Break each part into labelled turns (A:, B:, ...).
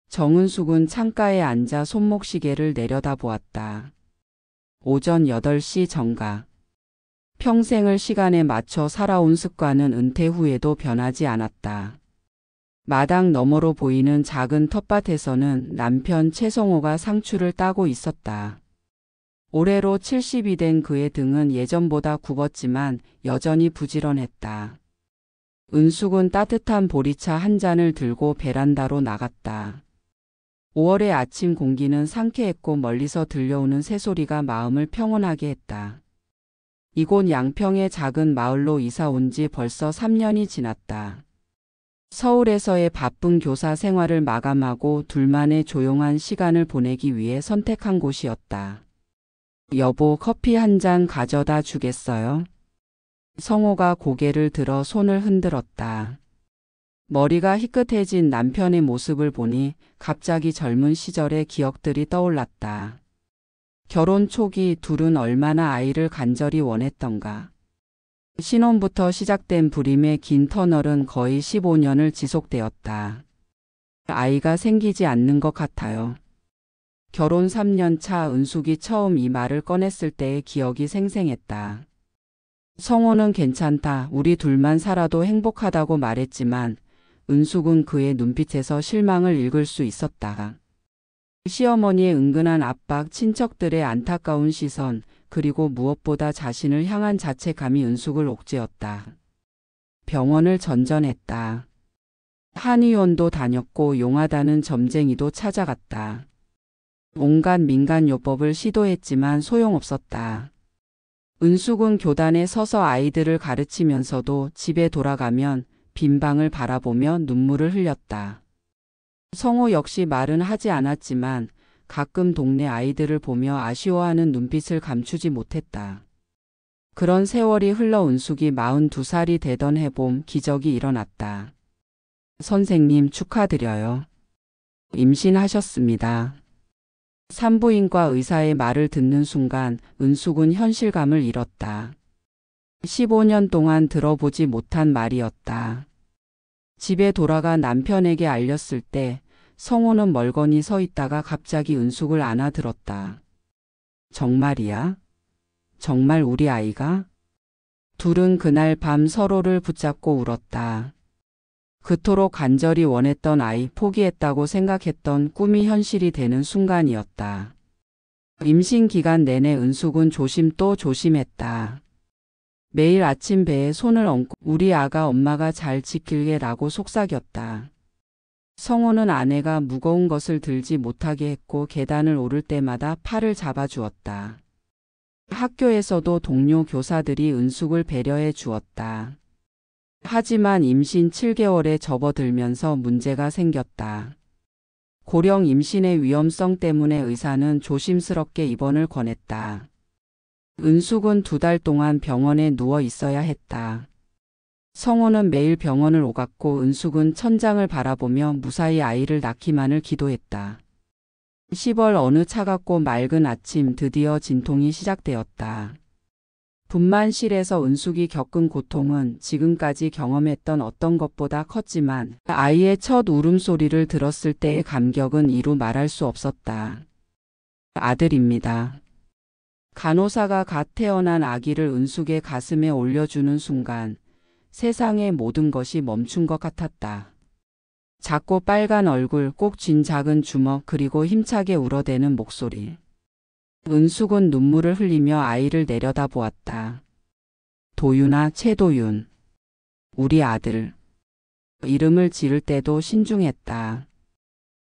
A: 정은숙은 창가에 앉아 손목시계를 내려다보았다. 오전 8시 정각. 평생을 시간에 맞춰 살아온 습관은 은퇴 후에도 변하지 않았다. 마당 너머로 보이는 작은 텃밭에서는 남편 최성호가 상추를 따고 있었다. 올해로 70이 된 그의 등은 예전보다 굽었지만 여전히 부지런했다. 은숙은 따뜻한 보리차 한 잔을 들고 베란다로 나갔다. 5월의 아침 공기는 상쾌했고 멀리서 들려오는 새소리가 마음을 평온하게 했다. 이곳 양평의 작은 마을로 이사 온 지 벌써 3년이 지났다. 서울에서의 바쁜 교사 생활을 마감하고 둘만의 조용한 시간을 보내기 위해 선택한 곳이었다. 여보, 커피 한 잔 가져다 주겠어요? 성호가 고개를 들어 손을 흔들었다. 머리가 희끗해진 남편의 모습을 보니 갑자기 젊은 시절의 기억들이 떠올랐다. 결혼 초기 둘은 얼마나 아이를 간절히 원했던가. 신혼부터 시작된 불임의 긴 터널은 거의 15년을 지속되었다. 아이가 생기지 않는 것 같아요. 결혼 3년 차 은숙이 처음 이 말을 꺼냈을 때의 기억이 생생했다. 성호는 괜찮다, 우리 둘만 살아도 행복하다고 말했지만 은숙은 그의 눈빛에서 실망을 읽을 수 있었다. 시어머니의 은근한 압박, 친척들의 안타까운 시선, 그리고 무엇보다 자신을 향한 자책감이 은숙을 옥죄었다. 병원을 전전했다. 한의원도 다녔고 용하다는 점쟁이도 찾아갔다. 온갖 민간요법을 시도했지만 소용없었다. 은숙은 교단에 서서 아이들을 가르치면서도 집에 돌아가면 빈 방을 바라보며 눈물을 흘렸다. 성호 역시 말은 하지 않았지만 가끔 동네 아이들을 보며 아쉬워하는 눈빛을 감추지 못했다. 그런 세월이 흘러 은숙이 42살이 되던 해봄 기적이 일어났다. 선생님, 축하드려요. 임신하셨습니다. 산부인과 의사의 말을 듣는 순간 은숙은 현실감을 잃었다. 15년 동안 들어보지 못한 말이었다. 집에 돌아가 남편에게 알렸을 때 성호는 멀거니 서 있다가 갑자기 은숙을 안아들었다. 정말이야? 정말 우리 아이가? 둘은 그날 밤 서로를 붙잡고 울었다. 그토록 간절히 원했던 아이, 포기했다고 생각했던 꿈이 현실이 되는 순간이었다. 임신 기간 내내 은숙은 조심 또 조심했다. 매일 아침 배에 손을 얹고 우리 아가 엄마가 잘 지킬게라고 속삭였다. 성호는 아내가 무거운 것을 들지 못하게 했고 계단을 오를 때마다 팔을 잡아주었다. 학교에서도 동료 교사들이 은숙을 배려해 주었다. 하지만 임신 7개월에 접어들면서 문제가 생겼다. 고령 임신의 위험성 때문에 의사는 조심스럽게 입원을 권했다. 은숙은 2달 동안 병원에 누워 있어야 했다. 성호는 매일 병원을 오갔고 은숙은 천장을 바라보며 무사히 아이를 낳기만을 기도했다. 10월 어느 차갑고 맑은 아침 드디어 진통이 시작되었다. 분만실에서 은숙이 겪은 고통은 지금까지 경험했던 어떤 것보다 컸지만 아이의 첫 울음소리를 들었을 때의 감격은 이루 말할 수 없었다. 아들입니다. 간호사가 갓 태어난 아기를 은숙의 가슴에 올려주는 순간 세상의 모든 것이 멈춘 것 같았다. 작고 빨간 얼굴, 꼭 쥔 작은 주먹, 그리고 힘차게 울어대는 목소리. 은숙은 눈물을 흘리며 아이를 내려다보았다. 도윤아, 최도윤. 우리 아들. 이름을 지을 때도 신중했다.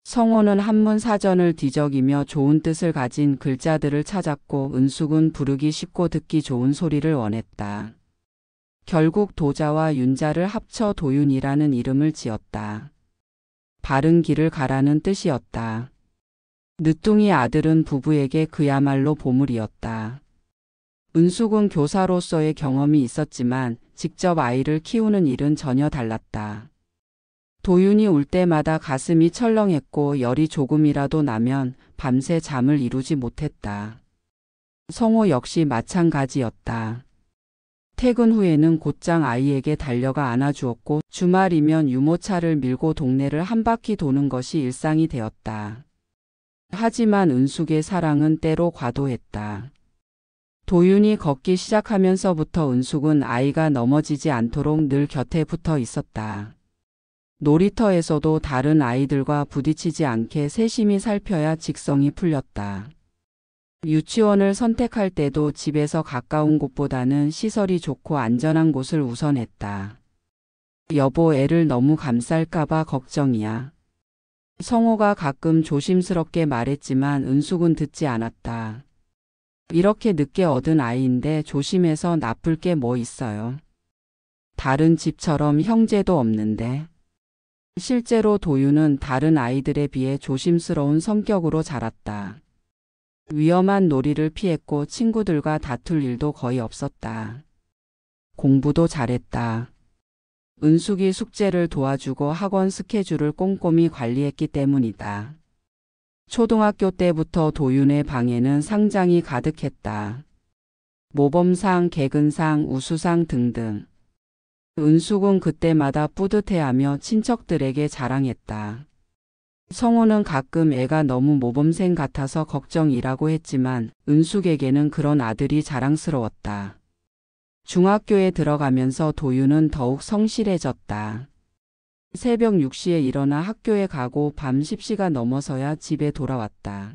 A: 성호는 한문 사전을 뒤적이며 좋은 뜻을 가진 글자들을 찾았고 은숙은 부르기 쉽고 듣기 좋은 소리를 원했다. 결국 도자와 윤자를 합쳐 도윤이라는 이름을 지었다. 바른 길을 가라는 뜻이었다. 늦둥이 아들은 부부에게 그야말로 보물이었다. 은숙은 교사로서의 경험이 있었지만 직접 아이를 키우는 일은 전혀 달랐다. 도윤이 울 때마다 가슴이 철렁했고 열이 조금이라도 나면 밤새 잠을 이루지 못했다. 성호 역시 마찬가지였다. 퇴근 후에는 곧장 아이에게 달려가 안아주었고 주말이면 유모차를 밀고 동네를 한 바퀴 도는 것이 일상이 되었다. 하지만 은숙의 사랑은 때로 과도했다. 도윤이 걷기 시작하면서부터 은숙은 아이가 넘어지지 않도록 늘 곁에 붙어 있었다. 놀이터에서도 다른 아이들과 부딪히지 않게 세심히 살펴야 직성이 풀렸다. 유치원을 선택할 때도 집에서 가까운 곳보다는 시설이 좋고 안전한 곳을 우선했다. 여보, 애를 너무 감쌀까봐 걱정이야. 성호가 가끔 조심스럽게 말했지만 은숙은 듣지 않았다. 이렇게 늦게 얻은 아이인데 조심해서 나쁠 게 뭐 있어요. 다른 집처럼 형제도 없는데. 실제로 도윤은 다른 아이들에 비해 조심스러운 성격으로 자랐다. 위험한 놀이를 피했고 친구들과 다툴 일도 거의 없었다. 공부도 잘했다. 은숙이 숙제를 도와주고 학원 스케줄을 꼼꼼히 관리했기 때문이다. 초등학교 때부터 도윤의 방에는 상장이 가득했다. 모범상, 개근상, 우수상 등등. 은숙은 그때마다 뿌듯해하며 친척들에게 자랑했다. 성호는 가끔 애가 너무 모범생 같아서 걱정이라고 했지만 은숙에게는 그런 아들이 자랑스러웠다. 중학교에 들어가면서 도윤은 더욱 성실해졌다. 새벽 6시에 일어나 학교에 가고 밤 10시가 넘어서야 집에 돌아왔다.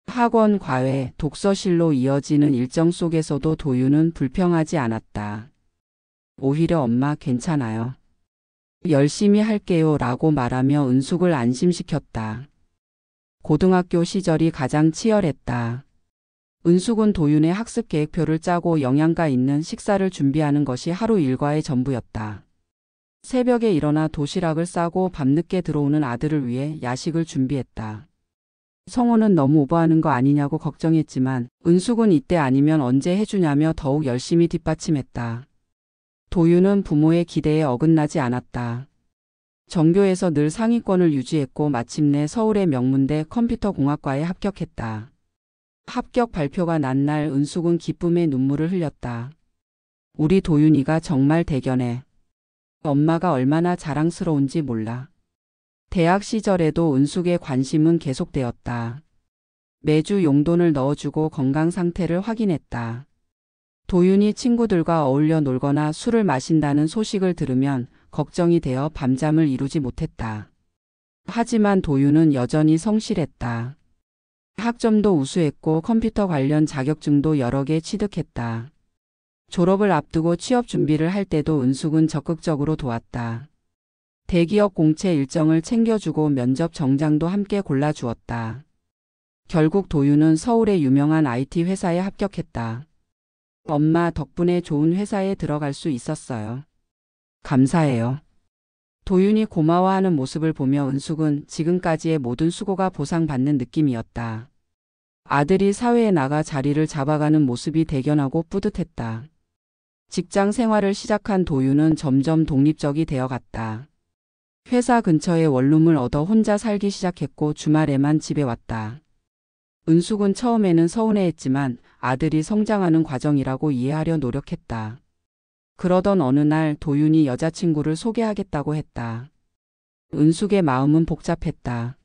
A: 학원, 과외, 독서실로 이어지는 일정 속에서도 도윤은 불평하지 않았다. 오히려 엄마 괜찮아요. 열심히 할게요 라고 말하며 은숙을 안심시켰다. 고등학교 시절이 가장 치열했다. 은숙은 도윤의 학습 계획표를 짜고 영양가 있는 식사를 준비하는 것이 하루 일과의 전부였다. 새벽에 일어나 도시락을 싸고 밤늦게 들어오는 아들을 위해 야식을 준비했다. 성호는 너무 오버하는 거 아니냐고 걱정했지만 은숙은 이때 아니면 언제 해주냐며 더욱 열심히 뒷받침했다. 도윤은 부모의 기대에 어긋나지 않았다. 전교에서 늘 상위권을 유지했고 마침내 서울의 명문대 컴퓨터공학과에 합격했다. 합격 발표가 난 날 은숙은 기쁨의 눈물을 흘렸다. 우리 도윤이가 정말 대견해. 엄마가 얼마나 자랑스러운지 몰라. 대학 시절에도 은숙의 관심은 계속되었다. 매주 용돈을 넣어주고 건강 상태를 확인했다. 도윤이 친구들과 어울려 놀거나 술을 마신다는 소식을 들으면 걱정이 되어 밤잠을 이루지 못했다. 하지만 도윤은 여전히 성실했다. 학점도 우수했고 컴퓨터 관련 자격증도 여러 개 취득했다. 졸업을 앞두고 취업 준비를 할 때도 은숙은 적극적으로 도왔다. 대기업 공채 일정을 챙겨주고 면접 정장도 함께 골라주었다. 결국 도윤은 서울의 유명한 IT 회사에 합격했다. 엄마 덕분에 좋은 회사에 들어갈 수 있었어요. 감사해요. 도윤이 고마워하는 모습을 보며 은숙은 지금까지의 모든 수고가 보상받는 느낌이었다. 아들이 사회에 나가 자리를 잡아가는 모습이 대견하고 뿌듯했다. 직장 생활을 시작한 도윤은 점점 독립적이 되어갔다. 회사 근처에 원룸을 얻어 혼자 살기 시작했고 주말에만 집에 왔다. 은숙은 처음에는 서운해했지만 아들이 성장하는 과정이라고 이해하려 노력했다. 그러던 어느 날 도윤이 여자친구를 소개하겠다고 했다. 은숙의 마음은 복잡했다.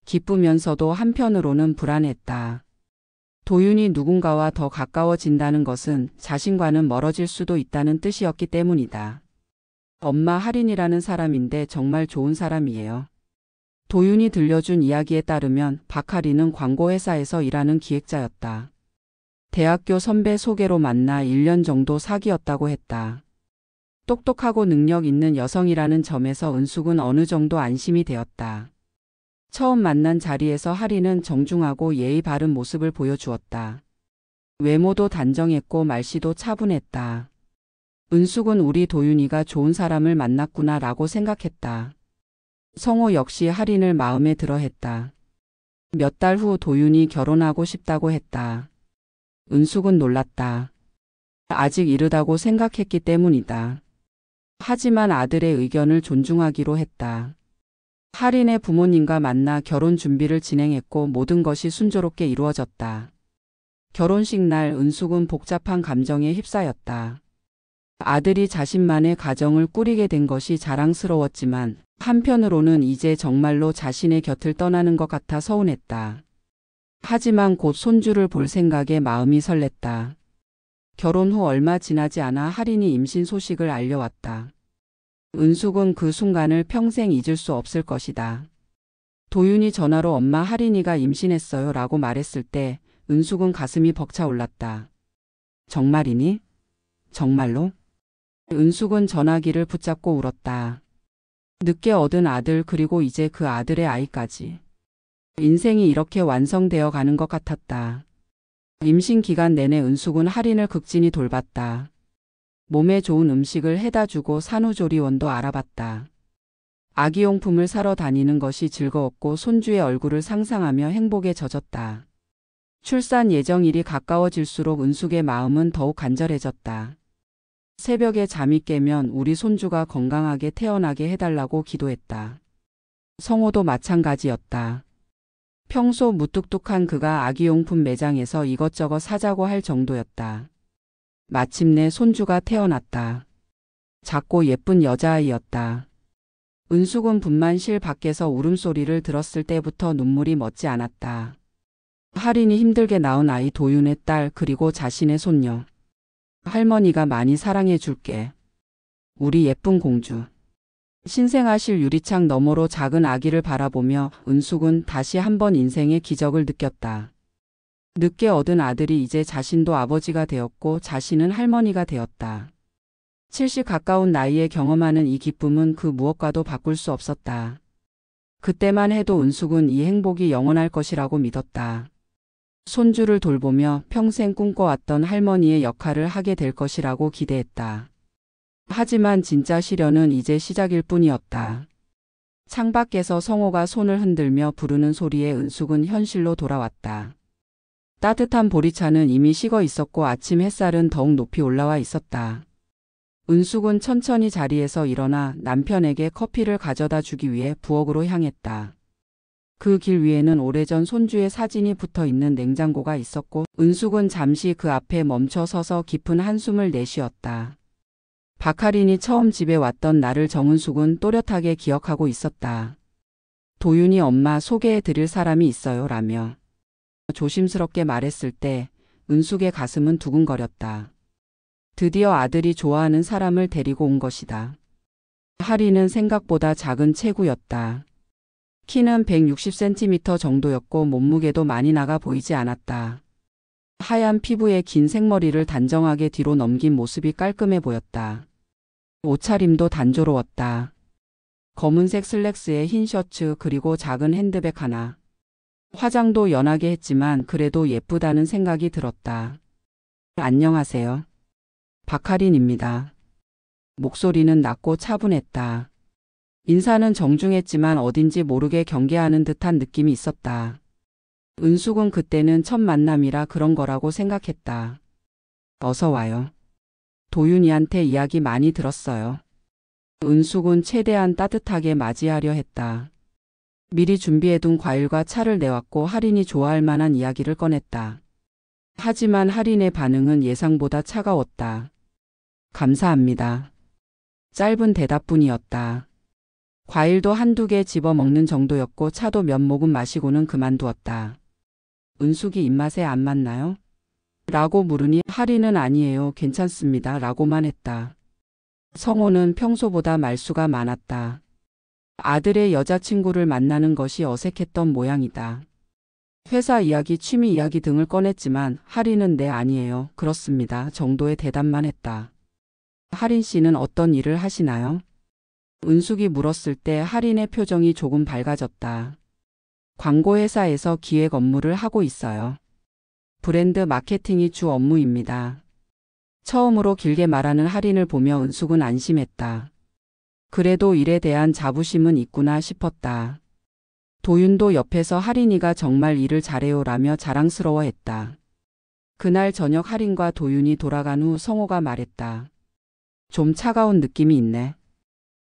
A: 기쁘면서도 한편으로는 불안했다. 도윤이 누군가와 더 가까워진다는 것은 자신과는 멀어질 수도 있다는 뜻이었기 때문이다. 엄마 할인이라는 사람인데 정말 좋은 사람이에요. 도윤이 들려준 이야기에 따르면 박할인은 광고회사에서 일하는 기획자였다. 대학교 선배 소개로 만나 1년 정도 사귀었다고 했다. 똑똑하고 능력 있는 여성이라는 점에서 은숙은 어느 정도 안심이 되었다. 처음 만난 자리에서 할인은 정중하고 예의 바른 모습을 보여주었다. 외모도 단정했고 말씨도 차분했다. 은숙은 우리 도윤이가 좋은 사람을 만났구나 라고 생각했다. 성호 역시 할인을 마음에 들어 했다. 몇 달 후 도윤이 결혼하고 싶다고 했다. 은숙은 놀랐다. 아직 이르다고 생각했기 때문이다. 하지만 아들의 의견을 존중하기로 했다. 할인의 부모님과 만나 결혼 준비를 진행했고 모든 것이 순조롭게 이루어졌다. 결혼식 날 은숙은 복잡한 감정에 휩싸였다. 아들이 자신만의 가정을 꾸리게 된 것이 자랑스러웠지만 한편으로는 이제 정말로 자신의 곁을 떠나는 것 같아 서운했다. 하지만 곧 손주를 볼 생각에 마음이 설렜다. 결혼 후 얼마 지나지 않아 할인이 임신 소식을 알려왔다. 은숙은 그 순간을 평생 잊을 수 없을 것이다. 도윤이 전화로 엄마 할인이가 임신했어요 라고 말했을 때 은숙은 가슴이 벅차올랐다. 정말이니? 정말로? 은숙은 전화기를 붙잡고 울었다. 늦게 얻은 아들 그리고 이제 그 아들의 아이까지. 인생이 이렇게 완성되어 가는 것 같았다. 임신 기간 내내 은숙은 할인을 극진히 돌봤다. 몸에 좋은 음식을 해다 주고 산후조리원도 알아봤다. 아기용품을 사러 다니는 것이 즐거웠고 손주의 얼굴을 상상하며 행복에 젖었다. 출산 예정일이 가까워질수록 은숙의 마음은 더욱 간절해졌다. 새벽에 잠이 깨면 우리 손주가 건강하게 태어나게 해달라고 기도했다. 성호도 마찬가지였다. 평소 무뚝뚝한 그가 아기용품 매장에서 이것저것 사자고 할 정도였다. 마침내 손주가 태어났다. 작고 예쁜 여자아이였다. 은숙은 분만실 밖에서 울음소리를 들었을 때부터 눈물이 멎지 않았다. 할인이 힘들게 낳은 아이 도윤의 딸 그리고 자신의 손녀. 할머니가 많이 사랑해 줄게. 우리 예쁜 공주. 신생아실 유리창 너머로 작은 아기를 바라보며 은숙은 다시 한번 인생의 기적을 느꼈다. 늦게 얻은 아들이 이제 자신도 아버지가 되었고 자신은 할머니가 되었다. 70 가까운 나이에 경험하는 이 기쁨은 그 무엇과도 바꿀 수 없었다. 그때만 해도 은숙은 이 행복이 영원할 것이라고 믿었다. 손주를 돌보며 평생 꿈꿔왔던 할머니의 역할을 하게 될 것이라고 기대했다. 하지만 진짜 시련은 이제 시작일 뿐이었다. 창밖에서 성호가 손을 흔들며 부르는 소리에 은숙은 현실로 돌아왔다. 따뜻한 보리차는 이미 식어 있었고 아침 햇살은 더욱 높이 올라와 있었다. 은숙은 천천히 자리에서 일어나 남편에게 커피를 가져다 주기 위해 부엌으로 향했다. 그 길 위에는 오래전 손주의 사진이 붙어 있는 냉장고가 있었고 은숙은 잠시 그 앞에 멈춰 서서 깊은 한숨을 내쉬었다. 박할인이 처음 집에 왔던 날을 정은숙은 또렷하게 기억하고 있었다. 도윤이 엄마 소개해 드릴 사람이 있어요 라며 조심스럽게 말했을 때 은숙의 가슴은 두근거렸다. 드디어 아들이 좋아하는 사람을 데리고 온 것이다. 할인은 생각보다 작은 체구였다. 키는 160cm 정도였고 몸무게도 많이 나가 보이지 않았다. 하얀 피부에 긴 생머리를 단정하게 뒤로 넘긴 모습이 깔끔해 보였다. 옷차림도 단조로웠다. 검은색 슬랙스에 흰 셔츠 그리고 작은 핸드백 하나. 화장도 연하게 했지만 그래도 예쁘다는 생각이 들었다. 안녕하세요. 박할인입니다. 목소리는 낮고 차분했다. 인사는 정중했지만 어딘지 모르게 경계하는 듯한 느낌이 있었다. 은숙은 그때는 첫 만남이라 그런 거라고 생각했다. 어서 와요. 도윤이한테 이야기 많이 들었어요. 은숙은 최대한 따뜻하게 맞이하려 했다. 미리 준비해둔 과일과 차를 내왔고 할인이 좋아할 만한 이야기를 꺼냈다. 하지만 할인의 반응은 예상보다 차가웠다. 감사합니다. 짧은 대답뿐이었다. 과일도 한두 개 집어먹는 정도였고 차도 몇 모금 마시고는 그만두었다. 은숙이 입맛에 안 맞나요? 라고 물으니 할인은 아니에요. 괜찮습니다. 라고만 했다. 성호는 평소보다 말수가 많았다. 아들의 여자친구를 만나는 것이 어색했던 모양이다. 회사 이야기, 취미 이야기 등을 꺼냈지만 할인은 네 아니에요. 그렇습니다. 정도의 대답만 했다. 할인 씨는 어떤 일을 하시나요? 은숙이 물었을 때 할인의 표정이 조금 밝아졌다. 광고회사에서 기획 업무를 하고 있어요. 브랜드 마케팅이 주 업무입니다. 처음으로 길게 말하는 할인을 보며 은숙은 안심했다. 그래도 일에 대한 자부심은 있구나 싶었다. 도윤도 옆에서 할인이가 정말 일을 잘해요 라며 자랑스러워했다. 그날 저녁 할인과 도윤이 돌아간 후 성호가 말했다. 좀 차가운 느낌이 있네.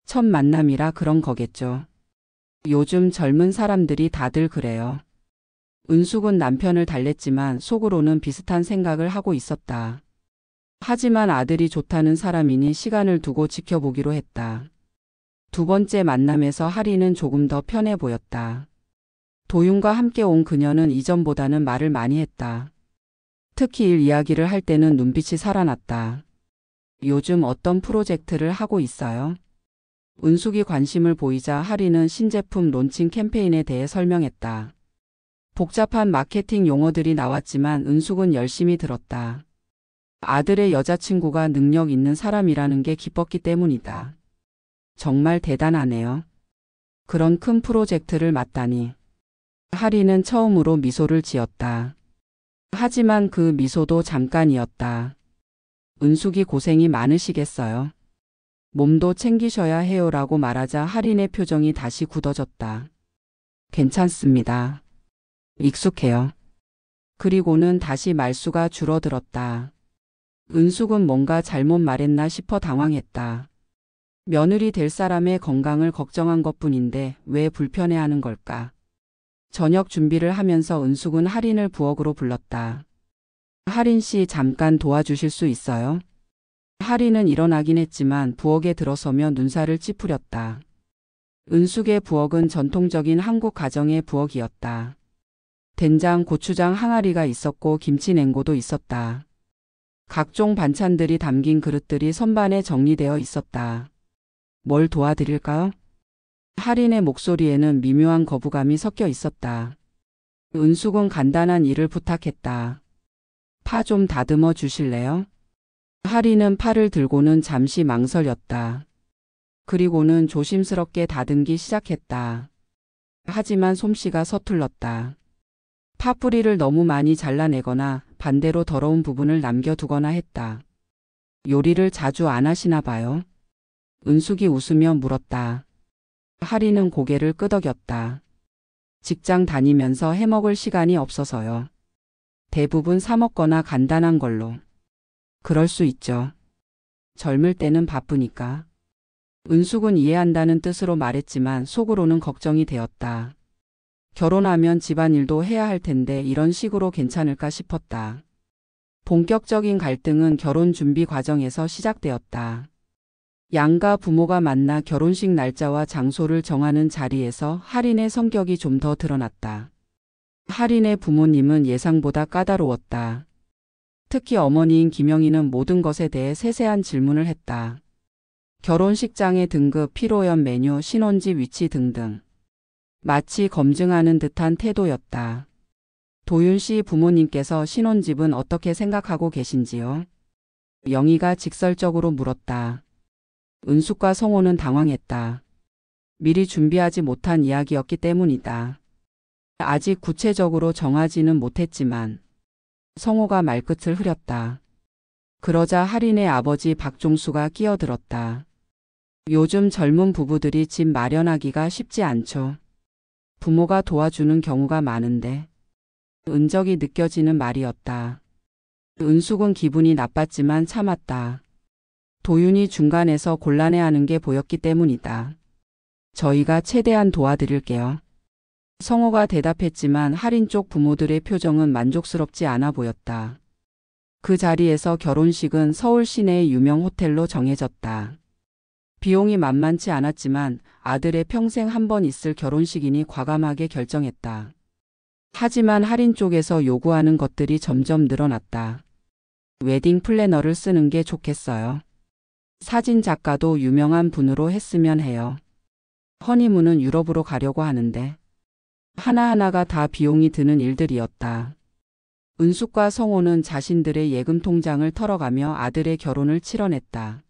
A: 첫 만남이라 그런 거겠죠. 요즘 젊은 사람들이 다들 그래요. 은숙은 남편을 달랬지만 속으로는 비슷한 생각을 하고 있었다. 하지만 아들이 좋다는 사람이니 시간을 두고 지켜보기로 했다. 두 번째 만남에서 하리는 조금 더 편해 보였다. 도윤과 함께 온 그녀는 이전보다는 말을 많이 했다. 특히 일 이야기를 할 때는 눈빛이 살아났다. 요즘 어떤 프로젝트를 하고 있어요? 은숙이 관심을 보이자 하리는 신제품 론칭 캠페인에 대해 설명했다. 복잡한 마케팅 용어들이 나왔지만 은숙은 열심히 들었다. 아들의 여자친구가 능력 있는 사람이라는 게 기뻤기 때문이다. 정말 대단하네요. 그런 큰 프로젝트를 맡다니. 하리는 처음으로 미소를 지었다. 하지만 그 미소도 잠깐이었다. 은숙이 고생이 많으시겠어요. 몸도 챙기셔야 해요라고 말하자 하린의 표정이 다시 굳어졌다. 괜찮습니다. 익숙해요. 그리고는 다시 말수가 줄어들었다. 은숙은 뭔가 잘못 말했나 싶어 당황했다. 며느리 될 사람의 건강을 걱정한 것뿐인데 왜 불편해하는 걸까? 저녁 준비를 하면서 은숙은 하린을 부엌으로 불렀다. 하린 씨 잠깐 도와주실 수 있어요? 하린은 일어나긴 했지만 부엌에 들어서며 눈살을 찌푸렸다. 은숙의 부엌은 전통적인 한국 가정의 부엌이었다. 된장, 고추장 항아리가 있었고 김치 냉고도 있었다. 각종 반찬들이 담긴 그릇들이 선반에 정리되어 있었다. 뭘 도와드릴까요? 하린의 목소리에는 미묘한 거부감이 섞여 있었다. 은숙은 간단한 일을 부탁했다. 파 좀 다듬어 주실래요? 하린은 팔을 들고는 잠시 망설였다. 그리고는 조심스럽게 다듬기 시작했다. 하지만 솜씨가 서툴렀다. 파뿌리를 너무 많이 잘라내거나 반대로 더러운 부분을 남겨두거나 했다. 요리를 자주 안 하시나 봐요? 은숙이 웃으며 물었다. 하린은 고개를 끄덕였다. 직장 다니면서 해먹을 시간이 없어서요. 대부분 사 먹거나 간단한 걸로. 그럴 수 있죠. 젊을 때는 바쁘니까. 은숙은 이해한다는 뜻으로 말했지만 속으로는 걱정이 되었다. 결혼하면 집안일도 해야 할 텐데 이런 식으로 괜찮을까 싶었다. 본격적인 갈등은 결혼 준비 과정에서 시작되었다. 양가 부모가 만나 결혼식 날짜와 장소를 정하는 자리에서 하린의 성격이 좀 더 드러났다. 하린의 부모님은 예상보다 까다로웠다. 특히 어머니인 김영희는 모든 것에 대해 세세한 질문을 했다. 결혼식장의 등급, 피로연 메뉴, 신혼집 위치 등등. 마치 검증하는 듯한 태도였다. 도윤 씨 부모님께서 신혼집은 어떻게 생각하고 계신지요? 영희가 직설적으로 물었다. 은숙과 성호는 당황했다. 미리 준비하지 못한 이야기였기 때문이다. 아직 구체적으로 정하지는 못했지만 성호가 말끝을 흐렸다. 그러자 하린의 아버지 박종수가 끼어들었다. 요즘 젊은 부부들이 집 마련하기가 쉽지 않죠. 부모가 도와주는 경우가 많은데. 은적이 느껴지는 말이었다. 은숙은 기분이 나빴지만 참았다. 도윤이 중간에서 곤란해하는 게 보였기 때문이다. 저희가 최대한 도와드릴게요. 성호가 대답했지만 하린 쪽 부모들의 표정은 만족스럽지 않아 보였다. 그 자리에서 결혼식은 서울 시내의 유명 호텔로 정해졌다. 비용이 만만치 않았지만 아들의 평생 한 번 있을 결혼식이니 과감하게 결정했다. 하지만 하린 쪽에서 요구하는 것들이 점점 늘어났다. 웨딩 플래너를 쓰는 게 좋겠어요. 사진 작가도 유명한 분으로 했으면 해요. 허니문은 유럽으로 가려고 하는데. 하나하나가 다 비용이 드는 일들이었다. 은숙과 성호는 자신들의 예금 통장을 털어가며 아들의 결혼을 치러냈다.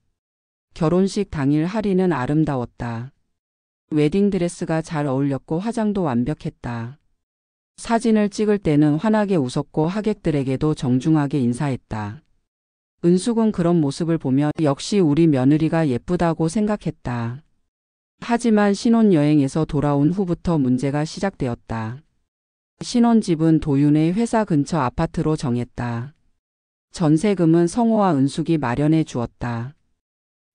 A: 결혼식 당일 하린은 아름다웠다. 웨딩드레스가 잘 어울렸고 화장도 완벽했다. 사진을 찍을 때는 환하게 웃었고 하객들에게도 정중하게 인사했다. 은숙은 그런 모습을 보며 역시 우리 며느리가 예쁘다고 생각했다. 하지만 신혼여행에서 돌아온 후부터 문제가 시작되었다. 신혼집은 도윤의 회사 근처 아파트로 정했다. 전세금은 성호와 은숙이 마련해 주었다.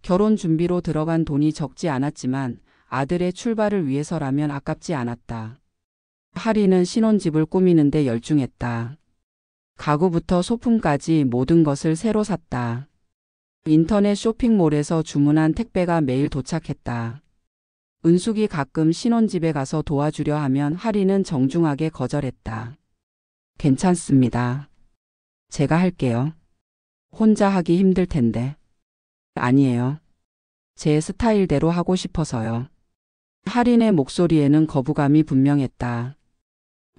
A: 결혼 준비로 들어간 돈이 적지 않았지만 아들의 출발을 위해서라면 아깝지 않았다. 하린은 신혼집을 꾸미는데 열중했다. 가구부터 소품까지 모든 것을 새로 샀다. 인터넷 쇼핑몰에서 주문한 택배가 매일 도착했다. 은숙이 가끔 신혼집에 가서 도와주려 하면 하리는 정중하게 거절했다. 괜찮습니다. 제가 할게요. 혼자 하기 힘들 텐데. 아니에요. 제 스타일대로 하고 싶어서요. 하린의 목소리에는 거부감이 분명했다.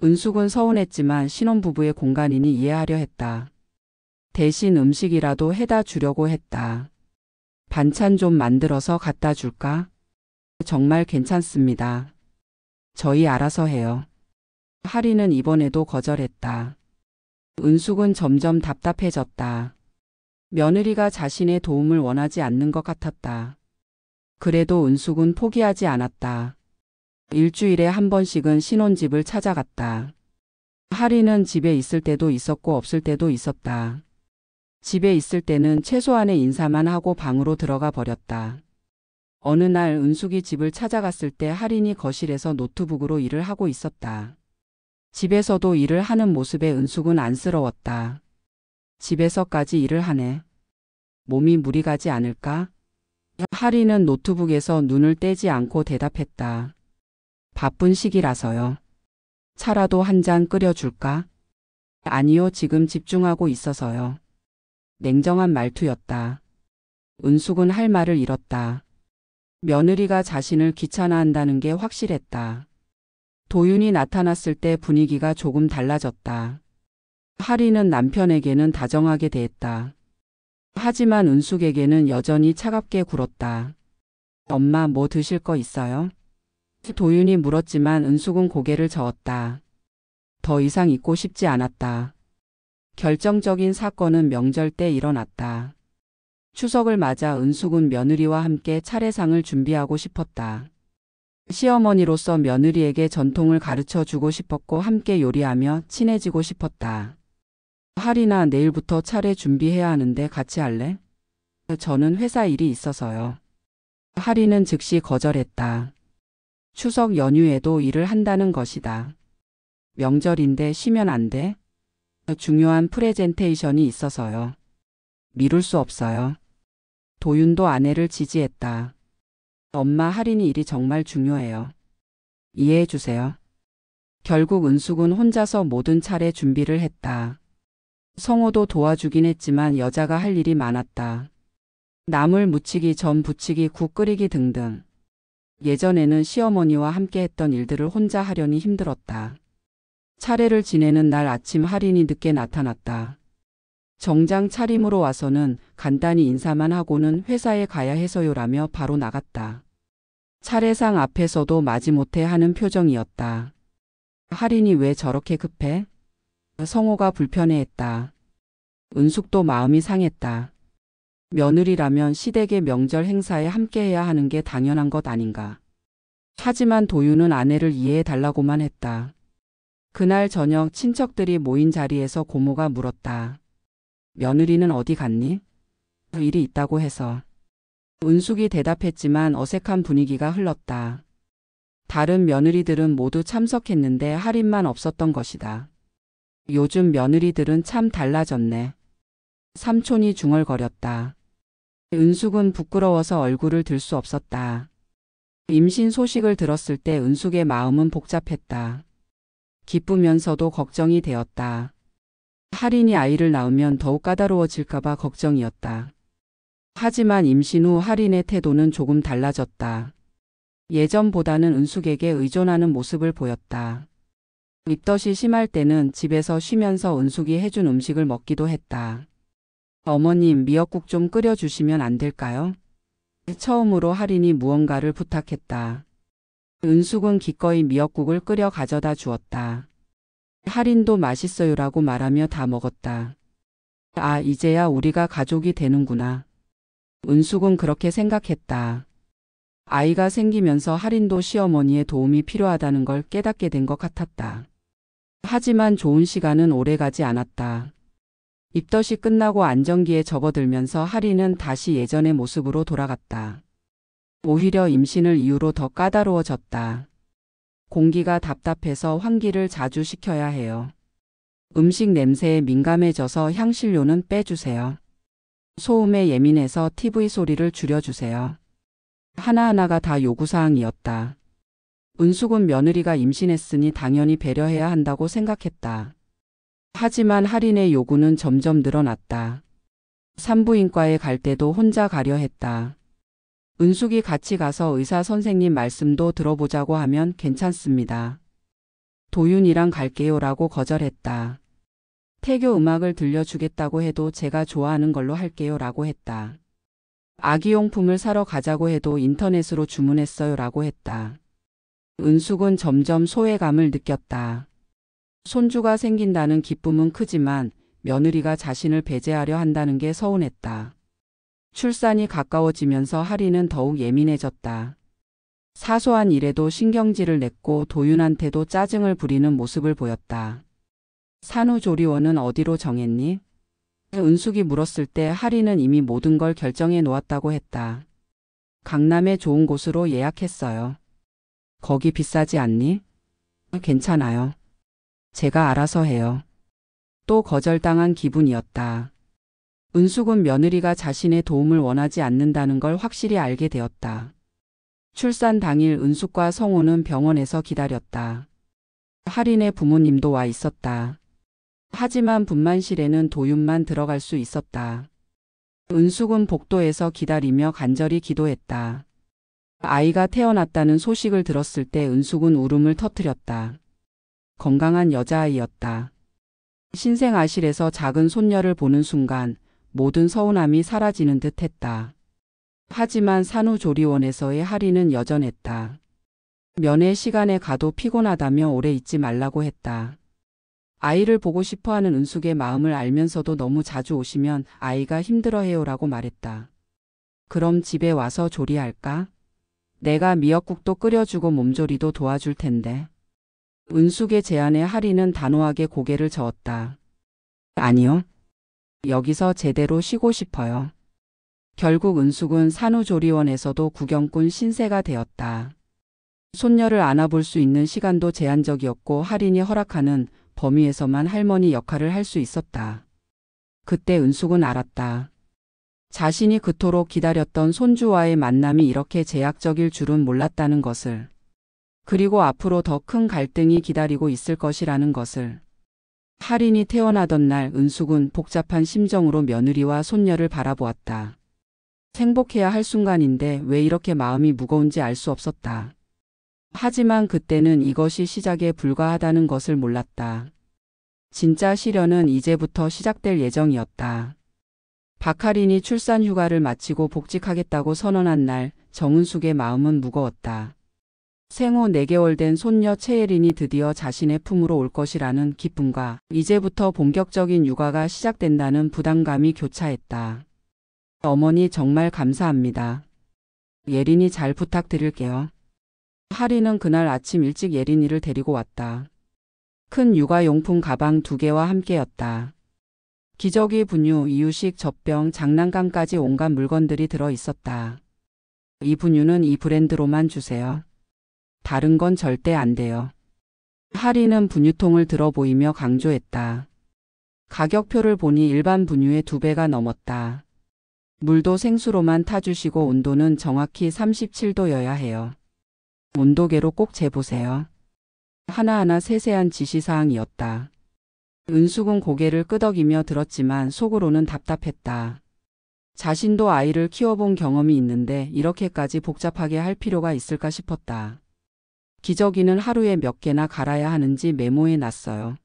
A: 은숙은 서운했지만 신혼부부의 공간이니 이해하려 했다. 대신 음식이라도 해다 주려고 했다. 반찬 좀 만들어서 갖다 줄까? 정말 괜찮습니다. 저희 알아서 해요. 하리는 이번에도 거절했다. 은숙은 점점 답답해졌다. 며느리가 자신의 도움을 원하지 않는 것 같았다. 그래도 은숙은 포기하지 않았다. 일주일에 한 번씩은 신혼집을 찾아갔다. 하리는 집에 있을 때도 있었고 없을 때도 있었다. 집에 있을 때는 최소한의 인사만 하고 방으로 들어가 버렸다. 어느 날 은숙이 집을 찾아갔을 때 하린이 거실에서 노트북으로 일을 하고 있었다. 집에서도 일을 하는 모습에 은숙은 안쓰러웠다. 집에서까지 일을 하네. 몸이 무리 가지 않을까? 하린은 노트북에서 눈을 떼지 않고 대답했다. 바쁜 시기라서요. 차라도 한 잔 끓여줄까? 아니요, 지금 집중하고 있어서요. 냉정한 말투였다. 은숙은 할 말을 잃었다. 며느리가 자신을 귀찮아한다는 게 확실했다. 도윤이 나타났을 때 분위기가 조금 달라졌다. 하리는 남편에게는 다정하게 대했다. 하지만 은숙에게는 여전히 차갑게 굴었다. 엄마 뭐 드실 거 있어요? 도윤이 물었지만 은숙은 고개를 저었다. 더 이상 있고 싶지 않았다. 결정적인 사건은 명절 때 일어났다. 추석을 맞아 은숙은 며느리와 함께 차례상을 준비하고 싶었다. 시어머니로서 며느리에게 전통을 가르쳐 주고 싶었고 함께 요리하며 친해지고 싶었다. 하리나 내일부터 차례 준비해야 하는데 같이 할래? 저는 회사 일이 있어서요. 하리는 즉시 거절했다. 추석 연휴에도 일을 한다는 것이다. 명절인데 쉬면 안 돼? 중요한 프레젠테이션이 있어서요. 미룰 수 없어요. 도윤도 아내를 지지했다. 엄마 하린이 일이 정말 중요해요. 이해해 주세요. 결국 은숙은 혼자서 모든 차례 준비를 했다. 성호도 도와주긴 했지만 여자가 할 일이 많았다. 나물 무치기, 전 부치기, 국 끓이기 등등. 예전에는 시어머니와 함께 했던 일들을 혼자 하려니 힘들었다. 차례를 지내는 날 아침 하린이 늦게 나타났다. 정장 차림으로 와서는 간단히 인사만 하고는 회사에 가야 해서요라며 바로 나갔다. 차례상 앞에서도 마지못해 하는 표정이었다. 하린이 왜 저렇게 급해? 성호가 불편해했다. 은숙도 마음이 상했다. 며느리라면 시댁의 명절 행사에 함께해야 하는 게 당연한 것 아닌가. 하지만 도윤은 아내를 이해해 달라고만 했다. 그날 저녁 친척들이 모인 자리에서 고모가 물었다. 며느리는 어디 갔니? 일이 있다고 해서. 은숙이 대답했지만 어색한 분위기가 흘렀다. 다른 며느리들은 모두 참석했는데 하린만 없었던 것이다. 요즘 며느리들은 참 달라졌네. 삼촌이 중얼거렸다. 은숙은 부끄러워서 얼굴을 들 수 없었다. 임신 소식을 들었을 때 은숙의 마음은 복잡했다. 기쁘면서도 걱정이 되었다. 하린이 아이를 낳으면 더욱 까다로워질까봐 걱정이었다. 하지만 임신 후 하린의 태도는 조금 달라졌다. 예전보다는 은숙에게 의존하는 모습을 보였다. 입덧이 심할 때는 집에서 쉬면서 은숙이 해준 음식을 먹기도 했다. 어머님, 미역국 좀 끓여주시면 안 될까요? 처음으로 하린이 무언가를 부탁했다. 은숙은 기꺼이 미역국을 끓여 가져다 주었다. 하린도 맛있어요라고 말하며 다 먹었다. 아, 이제야 우리가 가족이 되는구나. 은숙은 그렇게 생각했다. 아이가 생기면서 하린도 시어머니의 도움이 필요하다는 걸 깨닫게 된 것 같았다. 하지만 좋은 시간은 오래가지 않았다. 입덧이 끝나고 안정기에 접어들면서 하린은 다시 예전의 모습으로 돌아갔다. 오히려 임신을 이유로 더 까다로워졌다. 공기가 답답해서 환기를 자주 시켜야 해요. 음식 냄새에 민감해져서 향신료는 빼주세요. 소음에 예민해서 TV 소리를 줄여주세요. 하나하나가 다 요구사항이었다. 은숙은 며느리가 임신했으니 당연히 배려해야 한다고 생각했다. 하지만 할인의 요구는 점점 늘어났다. 산부인과에 갈 때도 혼자 가려 했다. 은숙이 같이 가서 의사 선생님 말씀도 들어보자고 하면 괜찮습니다. 도윤이랑 갈게요라고 거절했다. 태교 음악을 들려주겠다고 해도 제가 좋아하는 걸로 할게요라고 했다. 아기용품을 사러 가자고 해도 인터넷으로 주문했어요라고 했다. 은숙은 점점 소외감을 느꼈다. 손주가 생긴다는 기쁨은 크지만 며느리가 자신을 배제하려 한다는 게 서운했다. 출산이 가까워지면서 할인은 더욱 예민해졌다. 사소한 일에도 신경질을 냈고 도윤한테도 짜증을 부리는 모습을 보였다. 산후조리원은 어디로 정했니? 은숙이 물었을 때 할인은 이미 모든 걸 결정해 놓았다고 했다. 강남의 좋은 곳으로 예약했어요. 거기 비싸지 않니? 괜찮아요. 제가 알아서 해요. 또 거절당한 기분이었다. 은숙은 며느리가 자신의 도움을 원하지 않는다는 걸 확실히 알게 되었다. 출산 당일 은숙과 성호는 병원에서 기다렸다. 할인의 부모님도 와 있었다. 하지만 분만실에는 도윤만 들어갈 수 있었다. 은숙은 복도에서 기다리며 간절히 기도했다. 아이가 태어났다는 소식을 들었을 때 은숙은 울음을 터뜨렸다. 건강한 여자아이였다. 신생아실에서 작은 손녀를 보는 순간 모든 서운함이 사라지는 듯 했다. 하지만 산후조리원에서의 할인은 여전했다. 면회 시간에 가도 피곤하다며 오래 있지 말라고 했다. 아이를 보고 싶어하는 은숙의 마음을 알면서도 너무 자주 오시면 아이가 힘들어해요라고 말했다. 그럼 집에 와서 조리할까? 내가 미역국도 끓여주고 몸조리도 도와줄 텐데. 은숙의 제안에 할인은 단호하게 고개를 저었다. 아니요. 여기서 제대로 쉬고 싶어요. 결국 은숙은 산후조리원에서도 구경꾼 신세가 되었다. 손녀를 안아볼 수 있는 시간도 제한적이었고 할인이 허락하는 범위에서만 할머니 역할을 할 수 있었다. 그때 은숙은 알았다. 자신이 그토록 기다렸던 손주와의 만남이 이렇게 제약적일 줄은 몰랐다는 것을. 그리고 앞으로 더 큰 갈등이 기다리고 있을 것이라는 것을. 할인이 태어나던 날 은숙은 복잡한 심정으로 며느리와 손녀를 바라보았다. 행복해야 할 순간인데 왜 이렇게 마음이 무거운지 알 수 없었다. 하지만 그때는 이것이 시작에 불과하다는 것을 몰랐다. 진짜 시련은 이제부터 시작될 예정이었다. 박할인이 출산 휴가를 마치고 복직하겠다고 선언한 날 정은숙의 마음은 무거웠다. 생후 4개월 된 손녀 최예린이 드디어 자신의 품으로 올 것이라는 기쁨과 이제부터 본격적인 육아가 시작된다는 부담감이 교차했다. 어머니 정말 감사합니다. 예린이 잘 부탁드릴게요. 할인은 그날 아침 일찍 예린이를 데리고 왔다. 큰 육아용품 가방 2개와 함께였다. 기저귀, 분유, 이유식, 젖병, 장난감까지 온갖 물건들이 들어 있었다. 이 분유는 이 브랜드로만 주세요. 다른 건 절대 안 돼요. 할인은 분유통을 들어 보이며 강조했다. 가격표를 보니 일반 분유의 2배가 넘었다. 물도 생수로만 타주시고 온도는 정확히 37도여야 해요. 온도계로 꼭 재보세요. 하나하나 세세한 지시사항이었다. 은숙은 고개를 끄덕이며 들었지만 속으로는 답답했다. 자신도 아이를 키워본 경험이 있는데 이렇게까지 복잡하게 할 필요가 있을까 싶었다. 기저귀는 하루에 몇 개나 갈아야 하는지 메모해 놨어요.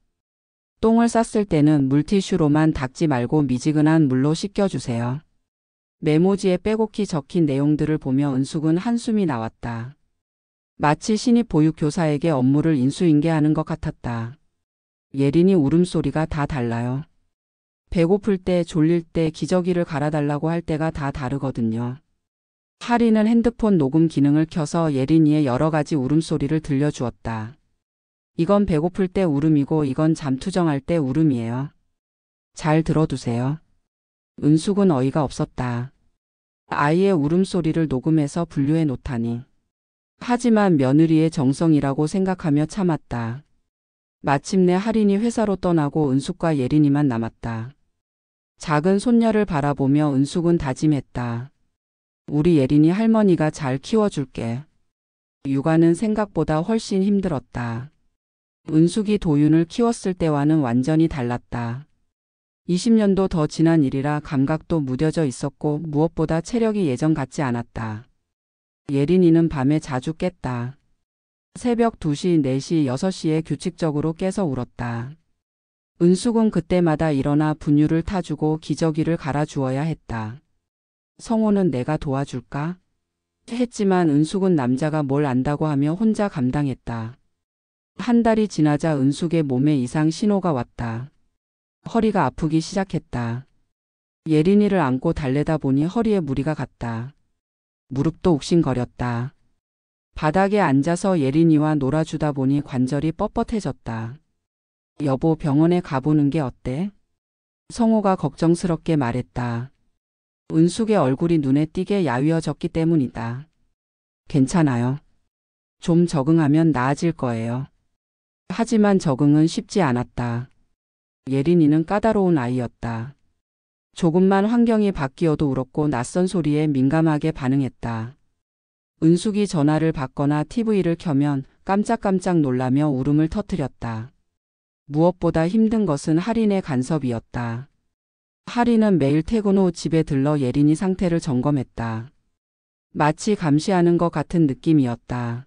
A: 똥을 쌌을 때는 물티슈로만 닦지 말고 미지근한 물로 씻겨주세요. 메모지에 빼곡히 적힌 내용들을 보며 은숙은 한숨이 나왔다. 마치 신입 보육교사에게 업무를 인수인계하는 것 같았다. 예린이 울음소리가 다 달라요. 배고플 때, 졸릴 때, 기저귀를 갈아달라고 할 때가 다 다르거든요. 할인은 핸드폰 녹음 기능을 켜서 예린이의 여러 가지 울음소리를 들려주었다. 이건 배고플 때 울음이고 이건 잠투정할 때 울음이에요. 잘 들어두세요. 은숙은 어이가 없었다. 아이의 울음소리를 녹음해서 분류해 놓다니. 하지만 며느리의 정성이라고 생각하며 참았다. 마침내 할인이 회사로 떠나고 은숙과 예린이만 남았다. 작은 손녀를 바라보며 은숙은 다짐했다. 우리 예린이 할머니가 잘 키워줄게. 육아는 생각보다 훨씬 힘들었다. 은숙이 도윤을 키웠을 때와는 완전히 달랐다. 20년도 더 지난 일이라 감각도 무뎌져 있었고 무엇보다 체력이 예전 같지 않았다. 예린이는 밤에 자주 깼다. 새벽 2시, 4시, 6시에 규칙적으로 깨서 울었다. 은숙은 그때마다 일어나 분유를 타주고 기저귀를 갈아주어야 했다. 성호는 내가 도와줄까? 했지만 은숙은 남자가 뭘 안다고 하며 혼자 감당했다. 한 달이 지나자 은숙의 몸에 이상 신호가 왔다. 허리가 아프기 시작했다. 예린이를 안고 달래다 보니 허리에 무리가 갔다. 무릎도 욱신거렸다. 바닥에 앉아서 예린이와 놀아주다 보니 관절이 뻣뻣해졌다. 여보, 병원에 가보는 게 어때? 성호가 걱정스럽게 말했다. 은숙의 얼굴이 눈에 띄게 야위어졌기 때문이다. 괜찮아요. 좀 적응하면 나아질 거예요. 하지만 적응은 쉽지 않았다. 예린이는 까다로운 아이였다. 조금만 환경이 바뀌어도 울었고 낯선 소리에 민감하게 반응했다. 은숙이 전화를 받거나 TV를 켜면 깜짝깜짝 놀라며 울음을 터뜨렸다. 무엇보다 힘든 것은 할인의 간섭이었다. 할인은 매일 퇴근 후 집에 들러 예린이 상태를 점검했다. 마치 감시하는 것 같은 느낌이었다.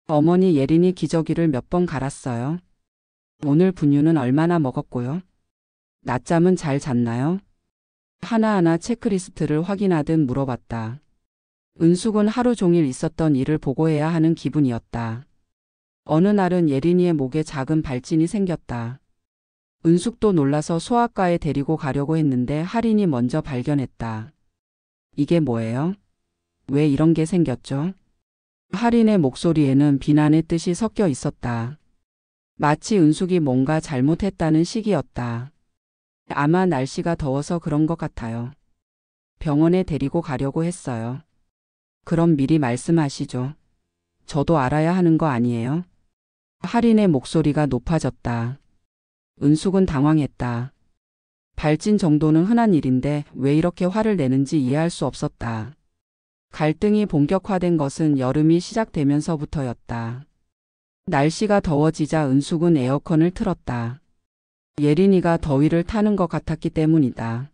A: 어머니, 예린이 기저귀를 몇 번 갈았어요? 오늘 분유는 얼마나 먹었고요? 낮잠은 잘 잤나요? 하나하나 체크리스트를 확인하듯 물어봤다. 은숙은 하루 종일 있었던 일을 보고해야 하는 기분이었다. 어느 날은 예린이의 목에 작은 발진이 생겼다. 은숙도 놀라서 소아과에 데리고 가려고 했는데 할인이 먼저 발견했다. 이게 뭐예요? 왜 이런 게 생겼죠? 할인의 목소리에는 비난의 뜻이 섞여 있었다. 마치 은숙이 뭔가 잘못했다는 식이었다. 아마 날씨가 더워서 그런 것 같아요. 병원에 데리고 가려고 했어요. 그럼 미리 말씀하시죠. 저도 알아야 하는 거 아니에요? 할인의 목소리가 높아졌다. 은숙은 당황했다. 발진 정도는 흔한 일인데 왜 이렇게 화를 내는지 이해할 수 없었다. 갈등이 본격화된 것은 여름이 시작되면서부터였다. 날씨가 더워지자 은숙은 에어컨을 틀었다. 예린이가 더위를 타는 것 같았기 때문이다.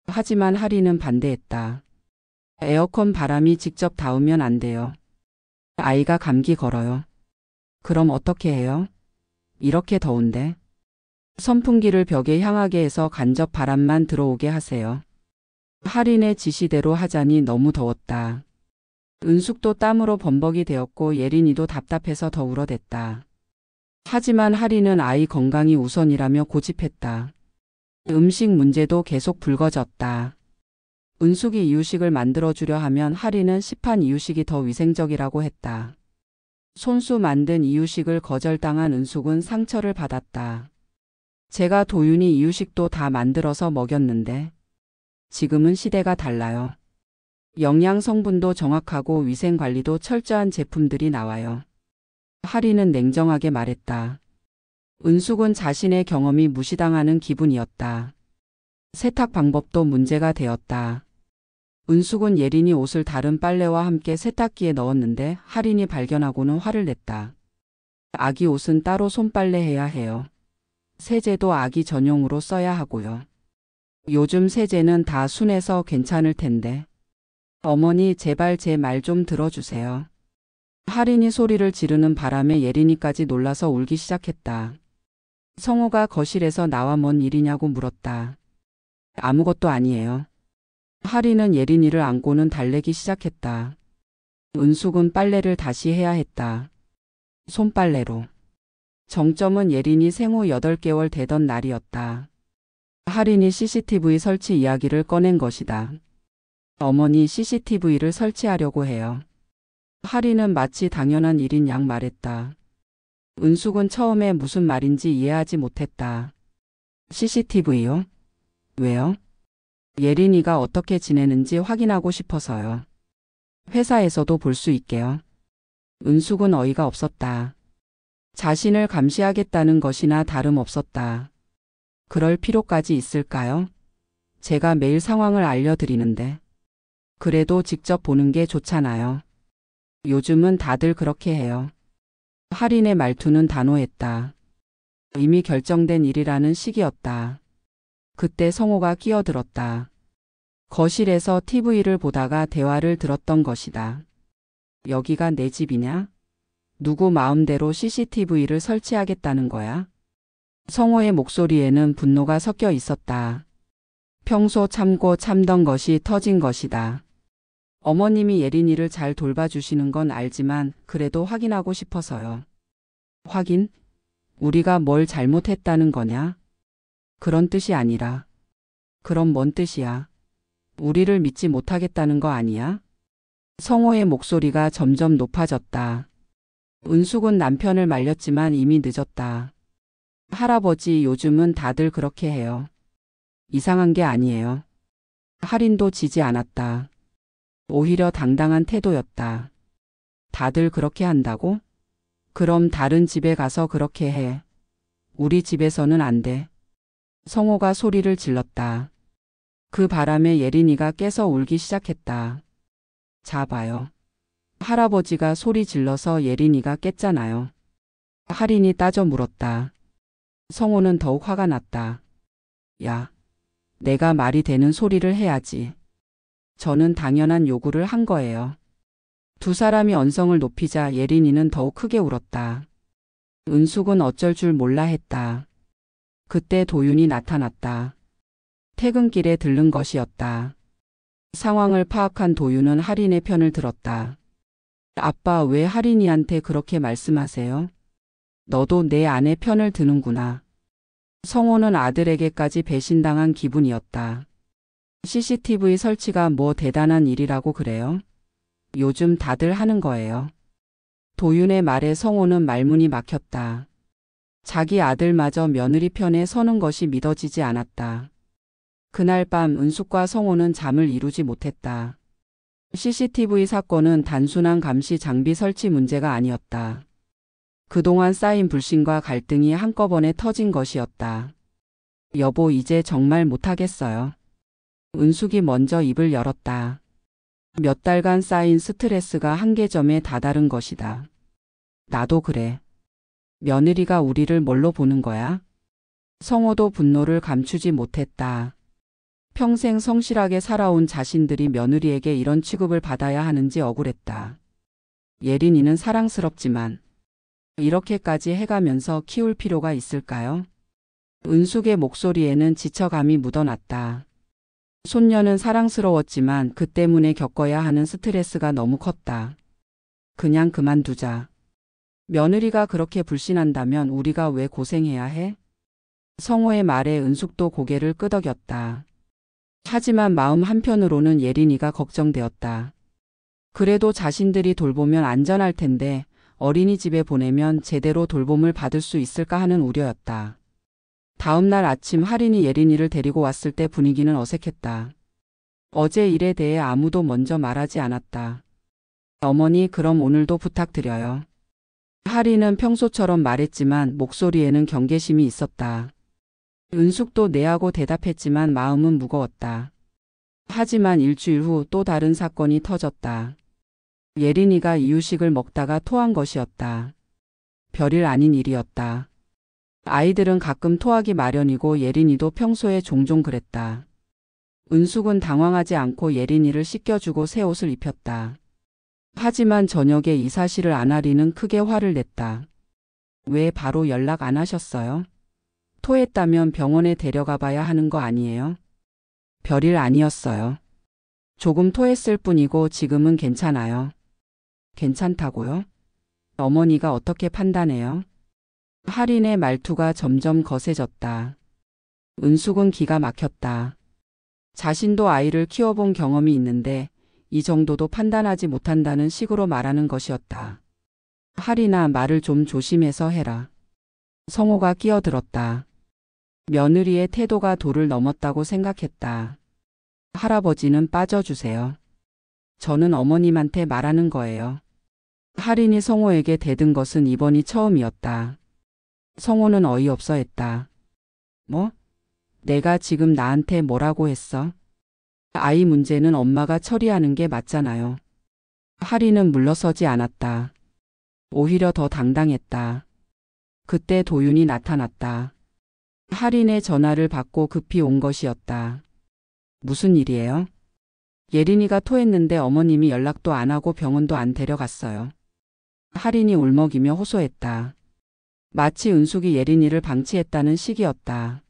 A: 하지만 할인은 반대했다. 에어컨 바람이 직접 닿으면 안 돼요. 아이가 감기 걸어요. 그럼 어떻게 해요? 이렇게 더운데. 선풍기를 벽에 향하게 해서 간접 바람만 들어오게 하세요. 할인의 지시대로 하자니 너무 더웠다. 은숙도 땀으로 범벅이 되었고 예린이도 답답해서 더 울어댔다. 하지만 할인은 아이 건강이 우선이라며 고집했다. 음식 문제도 계속 불거졌다. 은숙이 이유식을 만들어주려 하면 할인은 시판 이유식이 더 위생적이라고 했다. 손수 만든 이유식을 거절당한 은숙은 상처를 받았다. 제가 도윤이 이유식도 다 만들어서 먹였는데 지금은 시대가 달라요. 영양 성분도 정확하고 위생 관리도 철저한 제품들이 나와요. 할인은 냉정하게 말했다. 은숙은 자신의 경험이 무시당하는 기분이었다. 세탁 방법도 문제가 되었다. 은숙은 예린이 옷을 다른 빨래와 함께 세탁기에 넣었는데 할인이 발견하고는 화를 냈다. 아기 옷은 따로 손빨래해야 해요. 세제도 아기 전용으로 써야 하고요. 요즘 세제는 다 순해서 괜찮을 텐데. 어머니, 제발 제 말 좀 들어주세요. 할인이 소리를 지르는 바람에 예린이까지 놀라서 울기 시작했다. 성호가 거실에서 나와 뭔 일이냐고 물었다. 아무것도 아니에요. 할인은 예린이를 안고는 달래기 시작했다. 은숙은 빨래를 다시 해야 했다. 손빨래로. 정점은 예린이 생후 8개월 되던 날이었다. 할인이 CCTV 설치 이야기를 꺼낸 것이다. 어머니, CCTV를 설치하려고 해요. 할인은 마치 당연한 일인 양 말했다. 은숙은 처음에 무슨 말인지 이해하지 못했다. CCTV요? 왜요? 예린이가 어떻게 지내는지 확인하고 싶어서요. 회사에서도 볼 수 있게요. 은숙은 어이가 없었다. 자신을 감시하겠다는 것이나 다름없었다. 그럴 필요까지 있을까요? 제가 매일 상황을 알려드리는데. 그래도 직접 보는 게 좋잖아요. 요즘은 다들 그렇게 해요. 할인의 말투는 단호했다. 이미 결정된 일이라는 시기였다. 그때 성호가 끼어들었다. 거실에서 TV를 보다가 대화를 들었던 것이다. 여기가 내 집이냐? 누구 마음대로 CCTV를 설치하겠다는 거야? 성호의 목소리에는 분노가 섞여 있었다. 평소 참고 참던 것이 터진 것이다. 어머님이 예린이를 잘 돌봐주시는 건 알지만 그래도 확인하고 싶어서요. 확인? 우리가 뭘 잘못했다는 거냐? 그런 뜻이 아니라. 그럼 뭔 뜻이야? 우리를 믿지 못하겠다는 거 아니야? 성호의 목소리가 점점 높아졌다. 은숙은 남편을 말렸지만 이미 늦었다. 할아버지, 요즘은 다들 그렇게 해요. 이상한 게 아니에요. 할인도 지지 않았다. 오히려 당당한 태도였다. 다들 그렇게 한다고? 그럼 다른 집에 가서 그렇게 해. 우리 집에서는 안 돼. 성호가 소리를 질렀다. 그 바람에 예린이가 깨서 울기 시작했다. 자 봐요. 할아버지가 소리 질러서 예린이가 깼잖아요. 할인이 따져 물었다. 성호는 더욱 화가 났다. 야, 내가 말이 되는 소리를 해야지. 저는 당연한 요구를 한 거예요. 두 사람이 언성을 높이자 예린이는 더욱 크게 울었다. 은숙은 어쩔 줄 몰라 했다. 그때 도윤이 나타났다. 퇴근길에 들른 것이었다. 상황을 파악한 도윤은 할인의 편을 들었다. 아빠, 왜 할인이한테 그렇게 말씀하세요? 너도 내 아내 편을 드는구나. 성호는 아들에게까지 배신당한 기분이었다. CCTV 설치가 뭐 대단한 일이라고 그래요? 요즘 다들 하는 거예요. 도윤의 말에 성호는 말문이 막혔다. 자기 아들마저 며느리 편에 서는 것이 믿어지지 않았다. 그날 밤 은숙과 성호는 잠을 이루지 못했다. CCTV 사건은 단순한 감시 장비 설치 문제가 아니었다. 그동안 쌓인 불신과 갈등이 한꺼번에 터진 것이었다. 여보, 이제 정말 못하겠어요. 은숙이 먼저 입을 열었다. 몇 달간 쌓인 스트레스가 한계점에 다다른 것이다. 나도 그래. 며느리가 우리를 뭘로 보는 거야? 성호도 분노를 감추지 못했다. 평생 성실하게 살아온 자신들이 며느리에게 이런 취급을 받아야 하는지 억울했다. 예린이는 사랑스럽지만 이렇게까지 해가면서 키울 필요가 있을까요? 은숙의 목소리에는 지쳐감이 묻어났다. 손녀는 사랑스러웠지만 그 때문에 겪어야 하는 스트레스가 너무 컸다. 그냥 그만두자. 며느리가 그렇게 불신한다면 우리가 왜 고생해야 해? 성호의 말에 은숙도 고개를 끄덕였다. 하지만 마음 한편으로는 예린이가 걱정되었다. 그래도 자신들이 돌보면 안전할 텐데 어린이집에 보내면 제대로 돌봄을 받을 수 있을까 하는 우려였다. 다음 날 아침 할인이 예린이를 데리고 왔을 때 분위기는 어색했다. 어제 일에 대해 아무도 먼저 말하지 않았다. 어머니, 그럼 오늘도 부탁드려요. 할인은 평소처럼 말했지만 목소리에는 경계심이 있었다. 은숙도 네하고 대답했지만 마음은 무거웠다. 하지만 일주일 후 또 다른 사건이 터졌다. 예린이가 이유식을 먹다가 토한 것이었다. 별일 아닌 일이었다. 아이들은 가끔 토하기 마련이고 예린이도 평소에 종종 그랬다. 은숙은 당황하지 않고 예린이를 씻겨주고 새 옷을 입혔다. 하지만 저녁에 이 사실을 아나리는 크게 화를 냈다. 왜 바로 연락 안 하셨어요? 토했다면 병원에 데려가 봐야 하는 거 아니에요? 별일 아니었어요. 조금 토했을 뿐이고 지금은 괜찮아요. 괜찮다고요? 어머니가 어떻게 판단해요? 할인의 말투가 점점 거세졌다. 은숙은 기가 막혔다. 자신도 아이를 키워본 경험이 있는데 이 정도도 판단하지 못한다는 식으로 말하는 것이었다. 할인아, 말을 좀 조심해서 해라. 성호가 끼어들었다. 며느리의 태도가 도를 넘었다고 생각했다. 할아버지는 빠져주세요. 저는 어머님한테 말하는 거예요. 할인이 성호에게 대든 것은 이번이 처음이었다. 성호는 어이없어 했다. 뭐? 내가 지금 나한테 뭐라고 했어? 아이 문제는 엄마가 처리하는 게 맞잖아요. 할인은 물러서지 않았다. 오히려 더 당당했다. 그때 도윤이 나타났다. 할인의 전화를 받고 급히 온 것이었다. 무슨 일이에요? 예린이가 토했는데 어머님이 연락도 안 하고 병원도 안 데려갔어요. 할인이 울먹이며 호소했다. 마치 은숙이 예린이를 방치했다는 식이었다.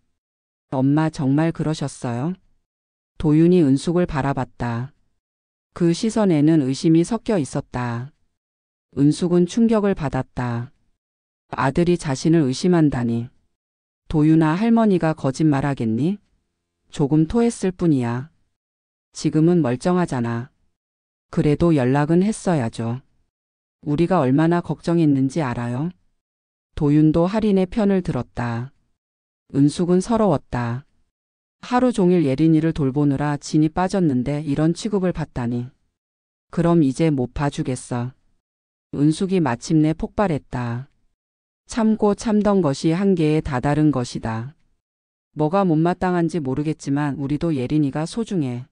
A: 엄마 정말 그러셨어요? 도윤이 은숙을 바라봤다. 그 시선에는 의심이 섞여 있었다. 은숙은 충격을 받았다. 아들이 자신을 의심한다니. 도윤아, 할머니가 거짓말하겠니? 조금 토했을 뿐이야. 지금은 멀쩡하잖아. 그래도 연락은 했어야죠. 우리가 얼마나 걱정했는지 알아요? 도윤도 할인의 편을 들었다. 은숙은 서러웠다. 하루 종일 예린이를 돌보느라 진이 빠졌는데 이런 취급을 받다니. 그럼 이제 못 봐주겠어. 은숙이 마침내 폭발했다. 참고 참던 것이 한계에 다다른 것이다. 뭐가 못마땅한지 모르겠지만 우리도 예린이가 소중해.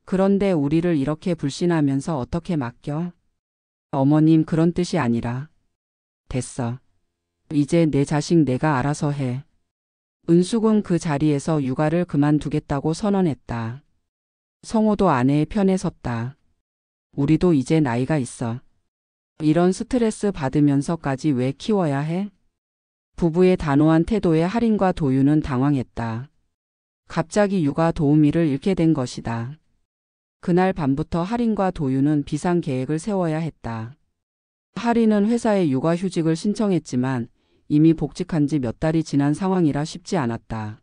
A: 그런데 우리를 이렇게 불신하면서 어떻게 맡겨? 어머님, 그런 뜻이 아니라. 됐어. 이제 내 자식 내가 알아서 해. 은숙은 그 자리에서 육아를 그만두겠다고 선언했다. 성호도 아내의 편에 섰다. 우리도 이제 나이가 있어. 이런 스트레스 받으면서까지 왜 키워야 해? 부부의 단호한 태도에 할인과 도윤은 당황했다. 갑자기 육아 도우미를 잃게 된 것이다. 그날 밤부터 할인과 도윤은 비상 계획을 세워야 했다. 할인은 회사에 육아휴직을 신청했지만 이미 복직한 지 몇 달이 지난 상황이라 쉽지 않았다.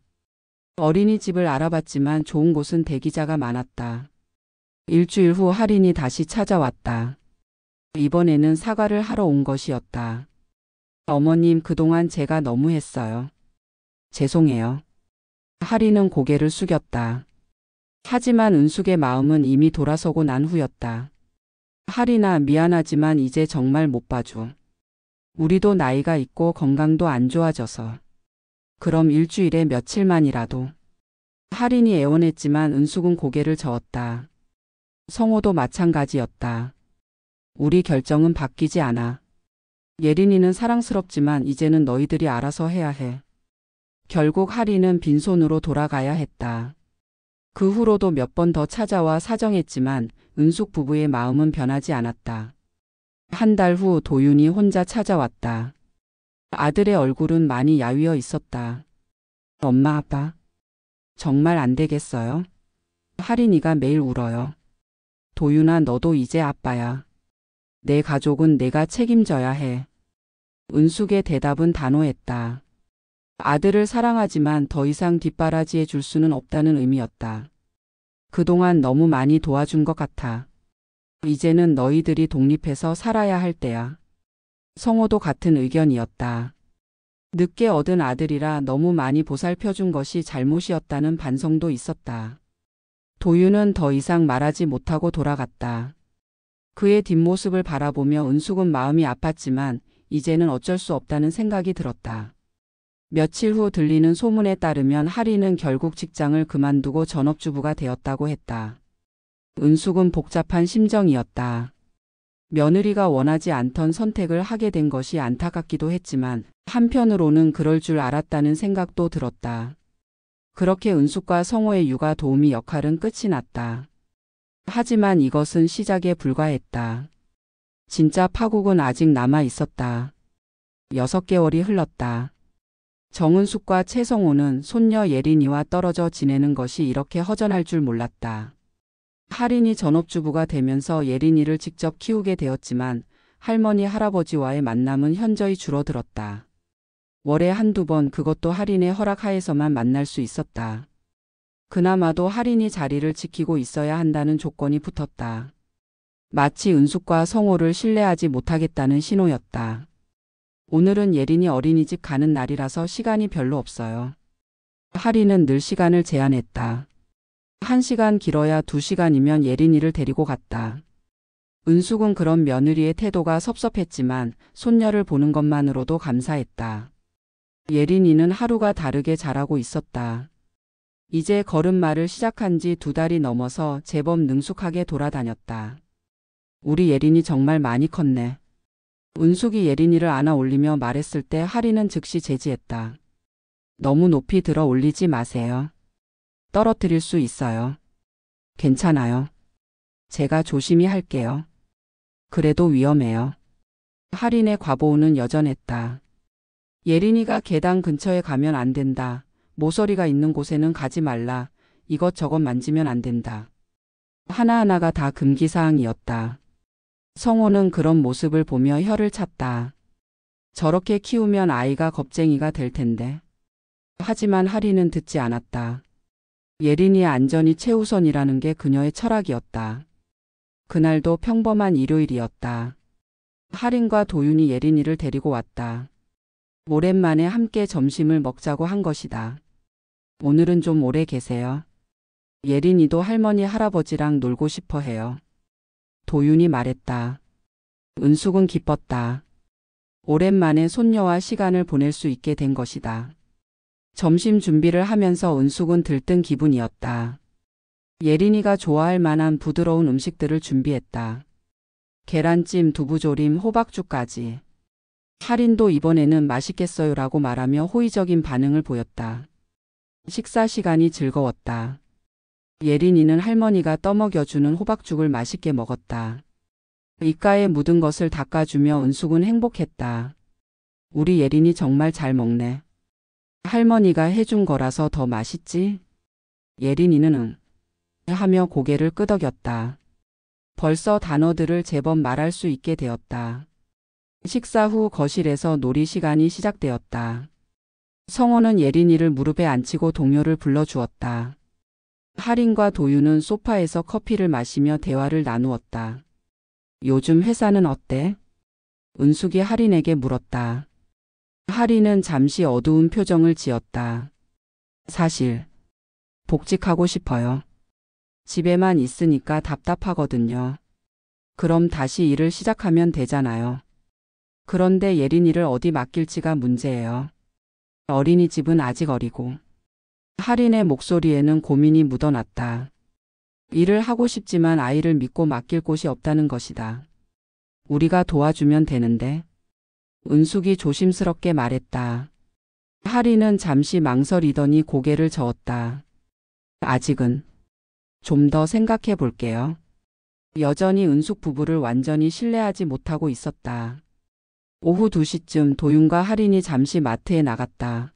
A: 어린이집을 알아봤지만 좋은 곳은 대기자가 많았다. 일주일 후 할인이 다시 찾아왔다. 이번에는 사과를 하러 온 것이었다. 어머님, 그동안 제가 너무했어요. 죄송해요. 할인은 고개를 숙였다. 하지만 은숙의 마음은 이미 돌아서고 난 후였다. 할인아, 미안하지만 이제 정말 못 봐줘. 우리도 나이가 있고 건강도 안 좋아져서. 그럼 일주일에 며칠만이라도. 할인이 애원했지만 은숙은 고개를 저었다. 성호도 마찬가지였다. 우리 결정은 바뀌지 않아. 예린이는 사랑스럽지만 이제는 너희들이 알아서 해야 해. 결국 할인은 빈손으로 돌아가야 했다. 그 후로도 몇 번 더 찾아와 사정했지만 은숙 부부의 마음은 변하지 않았다. 한 달 후 도윤이 혼자 찾아왔다. 아들의 얼굴은 많이 야위어 있었다. 엄마, 아빠, 정말 안 되겠어요? 할인이가 매일 울어요. 도윤아, 너도 이제 아빠야. 내 가족은 내가 책임져야 해. 은숙의 대답은 단호했다. 아들을 사랑하지만 더 이상 뒷바라지해 줄 수는 없다는 의미였다. 그동안 너무 많이 도와준 것 같아. 이제는 너희들이 독립해서 살아야 할 때야. 성호도 같은 의견이었다. 늦게 얻은 아들이라 너무 많이 보살펴준 것이 잘못이었다는 반성도 있었다. 도윤은 더 이상 말하지 못하고 돌아갔다. 그의 뒷모습을 바라보며 은숙은 마음이 아팠지만 이제는 어쩔 수 없다는 생각이 들었다. 며칠 후 들리는 소문에 따르면 할인은 결국 직장을 그만두고 전업주부가 되었다고 했다. 은숙은 복잡한 심정이었다. 며느리가 원하지 않던 선택을 하게 된 것이 안타깝기도 했지만 한편으로는 그럴 줄 알았다는 생각도 들었다. 그렇게 은숙과 성호의 육아 도우미 역할은 끝이 났다. 하지만 이것은 시작에 불과했다. 진짜 파국은 아직 남아 있었다. 6개월이 흘렀다. 정은숙과 최성호는 손녀 예린이와 떨어져 지내는 것이 이렇게 허전할 줄 몰랐다. 할인이 전업주부가 되면서 예린이를 직접 키우게 되었지만 할머니 할아버지와의 만남은 현저히 줄어들었다. 월에 한두 번, 그것도 할인의 허락하에서만 만날 수 있었다. 그나마도 할인이 자리를 지키고 있어야 한다는 조건이 붙었다. 마치 은숙과 성호를 신뢰하지 못하겠다는 신호였다. 오늘은 예린이 어린이집 가는 날이라서 시간이 별로 없어요. 할인은 늘 시간을 제한했다. 1시간, 길어야 2시간이면 예린이를 데리고 갔다. 은숙은 그런 며느리의 태도가 섭섭했지만 손녀를 보는 것만으로도 감사했다. 예린이는 하루가 다르게 자라고 있었다. 이제 걸음마를 시작한 지 2달이 넘어서 제법 능숙하게 돌아다녔다. 우리 예린이 정말 많이 컸네. 은숙이 예린이를 안아 올리며 말했을 때 하리는 즉시 제지했다. 너무 높이 들어 올리지 마세요. 떨어뜨릴 수 있어요. 괜찮아요. 제가 조심히 할게요. 그래도 위험해요. 하린의 과보호는 여전했다. 예린이가 계단 근처에 가면 안 된다. 모서리가 있는 곳에는 가지 말라. 이것저것 만지면 안 된다. 하나하나가 다 금기사항이었다. 성호는 그런 모습을 보며 혀를 찼다. 저렇게 키우면 아이가 겁쟁이가 될 텐데. 하지만 하리는 듣지 않았다. 예린이의 안전이 최우선이라는 게 그녀의 철학이었다. 그날도 평범한 일요일이었다. 하린과 도윤이 예린이를 데리고 왔다. 오랜만에 함께 점심을 먹자고 한 것이다. 오늘은 좀 오래 계세요. 예린이도 할머니 할아버지랑 놀고 싶어 해요. 도윤이 말했다. 은숙은 기뻤다. 오랜만에 손녀와 시간을 보낼 수 있게 된 것이다. 점심 준비를 하면서 은숙은 들뜬 기분이었다. 예린이가 좋아할 만한 부드러운 음식들을 준비했다. 계란찜, 두부조림, 호박죽까지. 하린도 이번에는 맛있겠어요라고 말하며 호의적인 반응을 보였다. 식사 시간이 즐거웠다. 예린이는 할머니가 떠먹여주는 호박죽을 맛있게 먹었다. 입가에 묻은 것을 닦아주며 은숙은 행복했다. 우리 예린이 정말 잘 먹네. 할머니가 해준 거라서 더 맛있지? 예린이는 응 하며 고개를 끄덕였다. 벌써 단어들을 제법 말할 수 있게 되었다. 식사 후 거실에서 놀이 시간이 시작되었다. 성호는 예린이를 무릎에 앉히고 동요를 불러주었다. 하린과 도윤은 소파에서 커피를 마시며 대화를 나누었다. 요즘 회사는 어때? 은숙이 하린에게 물었다. 하린은 잠시 어두운 표정을 지었다. 사실 복직하고 싶어요. 집에만 있으니까 답답하거든요. 그럼 다시 일을 시작하면 되잖아요. 그런데 예린이를 어디 맡길지가 문제예요. 어린이집은 아직 어리고. 하린의 목소리에는 고민이 묻어났다. 일을 하고 싶지만 아이를 믿고 맡길 곳이 없다는 것이다. 우리가 도와주면 되는데. 은숙이 조심스럽게 말했다. 하린은 잠시 망설이더니 고개를 저었다. 아직은 좀 더 생각해 볼게요. 여전히 은숙 부부를 완전히 신뢰하지 못하고 있었다. 오후 2시쯤 도윤과 하린이 잠시 마트에 나갔다.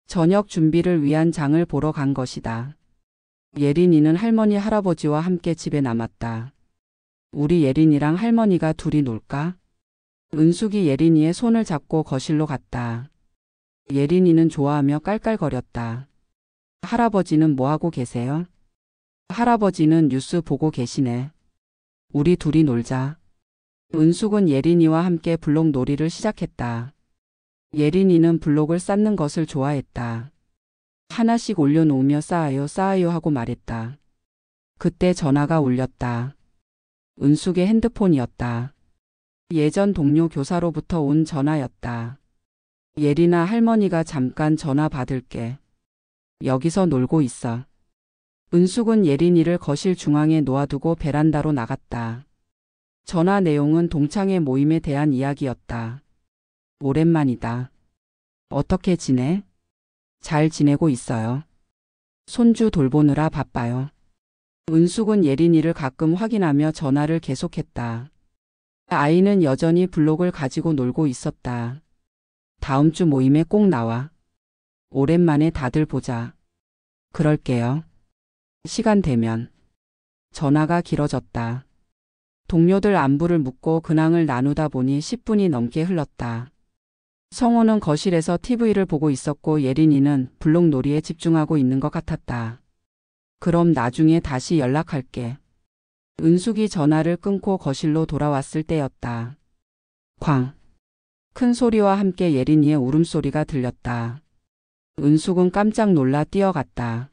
A: 저녁 준비를 위한 장을 보러 간 것이다. 예린이는 할머니 할아버지와 함께 집에 남았다. 우리 예린이랑 할머니가 둘이 놀까? 은숙이 예린이의 손을 잡고 거실로 갔다. 예린이는 좋아하며 깔깔거렸다. 할아버지는 뭐하고 계세요? 할아버지는 뉴스 보고 계시네. 우리 둘이 놀자. 은숙은 예린이와 함께 블록 놀이를 시작했다. 예린이는 블록을 쌓는 것을 좋아했다. 하나씩 올려놓으며 쌓아요 하고 말했다. 그때 전화가 울렸다. 은숙의 핸드폰이었다. 예전 동료 교사로부터 온 전화였다. 예린아, 할머니가 잠깐 전화 받을게. 여기서 놀고 있어. 은숙은 예린이를 거실 중앙에 놓아두고 베란다로 나갔다. 전화 내용은 동창회 모임에 대한 이야기였다. 오랜만이다. 어떻게 지내? 잘 지내고 있어요. 손주 돌보느라 바빠요. 은숙은 예린이를 가끔 확인하며 전화를 계속했다. 아이는 여전히 블록을 가지고 놀고 있었다. 다음 주 모임에 꼭 나와. 오랜만에 다들 보자. 그럴게요. 시간 되면. 전화가 길어졌다. 동료들 안부를 묻고 근황을 나누다 보니 10분이 넘게 흘렀다. 성호는 거실에서 TV를 보고 있었고 예린이는 블록 놀이에 집중하고 있는 것 같았다. 그럼 나중에 다시 연락할게. 은숙이 전화를 끊고 거실로 돌아왔을 때였다. 쾅! 큰 소리와 함께 예린이의 울음소리가 들렸다. 은숙은 깜짝 놀라 뛰어갔다.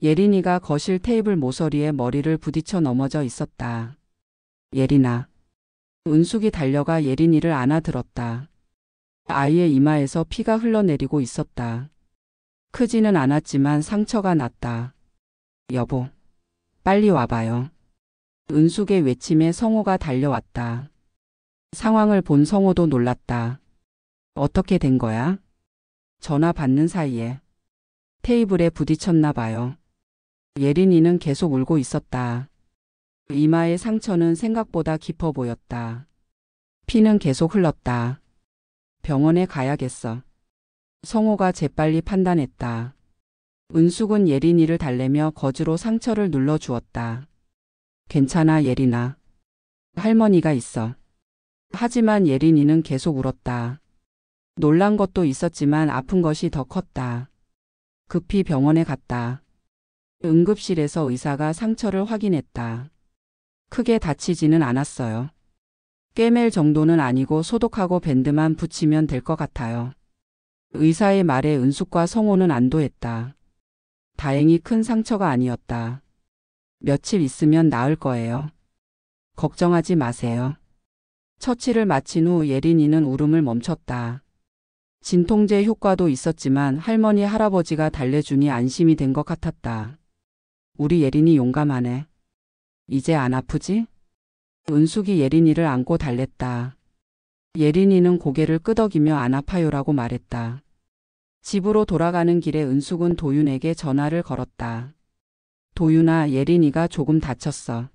A: 예린이가 거실 테이블 모서리에 머리를 부딪혀 넘어져 있었다. 예린아. 은숙이 달려가 예린이를 안아들었다. 아이의 이마에서 피가 흘러내리고 있었다. 크지는 않았지만 상처가 났다. 여보, 빨리 와봐요. 은숙의 외침에 성호가 달려왔다. 상황을 본 성호도 놀랐다. 어떻게 된 거야? 전화 받는 사이에 테이블에 부딪혔나 봐요. 예린이는 계속 울고 있었다. 이마의 상처는 생각보다 깊어 보였다. 피는 계속 흘렀다. 병원에 가야겠어. 성호가 재빨리 판단했다. 은숙은 예린이를 달래며 거즈로 상처를 눌러주었다. 괜찮아, 예린아. 할머니가 있어. 하지만 예린이는 계속 울었다. 놀란 것도 있었지만 아픈 것이 더 컸다. 급히 병원에 갔다. 응급실에서 의사가 상처를 확인했다. 크게 다치지는 않았어요. 꿰맬 정도는 아니고 소독하고 밴드만 붙이면 될 것 같아요. 의사의 말에 은숙과 성호는 안도했다. 다행히 큰 상처가 아니었다. 며칠 있으면 나을 거예요. 걱정하지 마세요. 처치를 마친 후 예린이는 울음을 멈췄다. 진통제 효과도 있었지만 할머니 할아버지가 달래주니 안심이 된 것 같았다. 우리 예린이 용감하네. 이제 안 아프지? 은숙이 예린이를 안고 달랬다. 예린이는 고개를 끄덕이며 안 아파요라고 말했다. 집으로 돌아가는 길에 은숙은 도윤에게 전화를 걸었다. 도윤아, 예린이가 조금 다쳤어.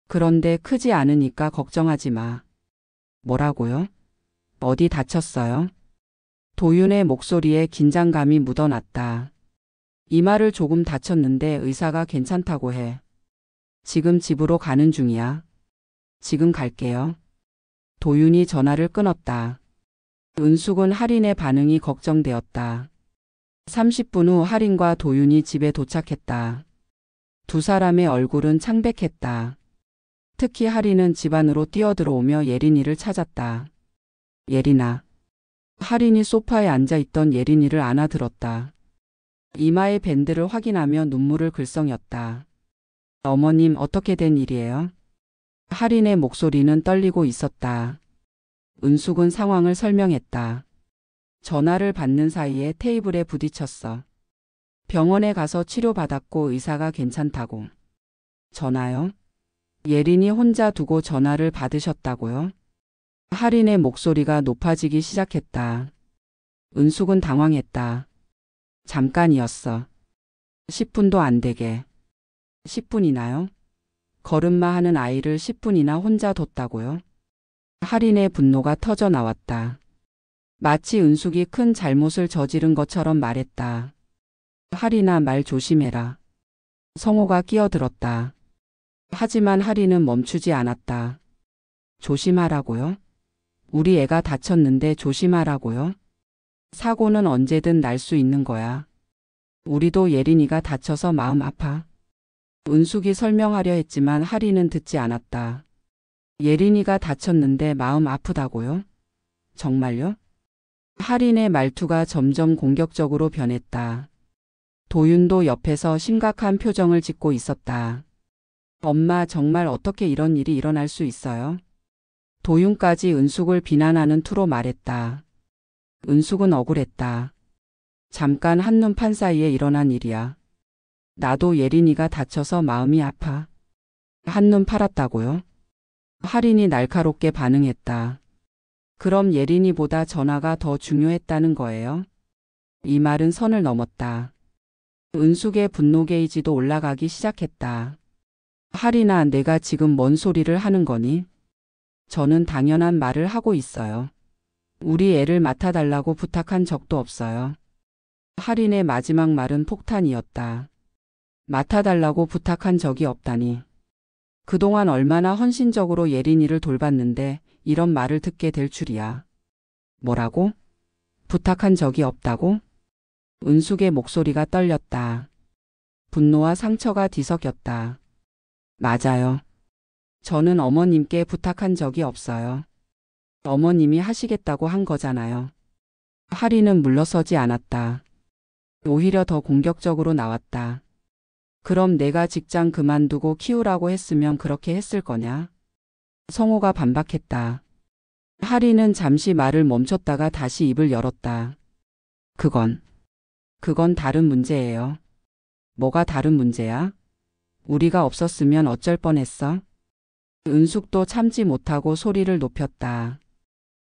A: 그런데 크지 않으니까 걱정하지 마. 뭐라고요? 어디 다쳤어요? 도윤의 목소리에 긴장감이 묻어났다. 이마를 조금 다쳤는데 의사가 괜찮다고 해. 지금 집으로 가는 중이야. 지금 갈게요. 도윤이 전화를 끊었다. 은숙은 할인의 반응이 걱정되었다. 30분 후 할인과 도윤이 집에 도착했다. 두 사람의 얼굴은 창백했다. 특히 할인은 집 안으로 뛰어들어오며 예린이를 찾았다. 예린아. 할인이 소파에 앉아있던 예린이를 안아들었다. 이마의 밴드를 확인하며 눈물을 글썽였다. 어머님, 어떻게 된 일이에요? 할인의 목소리는 떨리고 있었다. 은숙은 상황을 설명했다. 전화를 받는 사이에 테이블에 부딪혔어. 병원에 가서 치료받았고 의사가 괜찮다고. 전화요? 예린이 혼자 두고 전화를 받으셨다고요? 할인의 목소리가 높아지기 시작했다. 은숙은 당황했다. 잠깐이었어. 10분도 안 되게. 10분이나요? 걸음마 하는 아이를 10분이나 혼자 뒀다고요? 할인의 분노가 터져 나왔다. 마치 은숙이 큰 잘못을 저지른 것처럼 말했다. 할인아, 말 조심해라. 성호가 끼어들었다. 하지만 할인은 멈추지 않았다. 조심하라고요? 우리 애가 다쳤는데 조심하라고요? 사고는 언제든 날 수 있는 거야. 우리도 예린이가 다쳐서 마음 아파. 은숙이 설명하려 했지만 할인은 듣지 않았다. 예린이가 다쳤는데 마음 아프다고요? 정말요? 할인의 말투가 점점 공격적으로 변했다. 도윤도 옆에서 심각한 표정을 짓고 있었다. 엄마, 정말 어떻게 이런 일이 일어날 수 있어요? 도윤까지 은숙을 비난하는 투로 말했다. 은숙은 억울했다. 잠깐 한눈 판 사이에 일어난 일이야. 나도 예린이가 다쳐서 마음이 아파. 한눈 팔았다고요? 할인이 날카롭게 반응했다. 그럼 예린이보다 전화가 더 중요했다는 거예요? 이 말은 선을 넘었다. 은숙의 분노 게이지도 올라가기 시작했다. 할인아, 내가 지금 뭔 소리를 하는 거니? 저는 당연한 말을 하고 있어요. 우리 애를 맡아달라고 부탁한 적도 없어요. 할인의 마지막 말은 폭탄이었다. 맡아달라고 부탁한 적이 없다니. 그동안 얼마나 헌신적으로 예린이를 돌봤는데 이런 말을 듣게 될 줄이야. 뭐라고? 부탁한 적이 없다고? 은숙의 목소리가 떨렸다. 분노와 상처가 뒤섞였다. 맞아요. 저는 어머님께 부탁한 적이 없어요. 어머님이 하시겠다고 한 거잖아요. 할인은 물러서지 않았다. 오히려 더 공격적으로 나왔다. 그럼 내가 직장 그만두고 키우라고 했으면 그렇게 했을 거냐? 성호가 반박했다. 하리는 잠시 말을 멈췄다가 다시 입을 열었다. 그건 다른 문제예요. 뭐가 다른 문제야? 우리가 없었으면 어쩔 뻔했어? 은숙도 참지 못하고 소리를 높였다.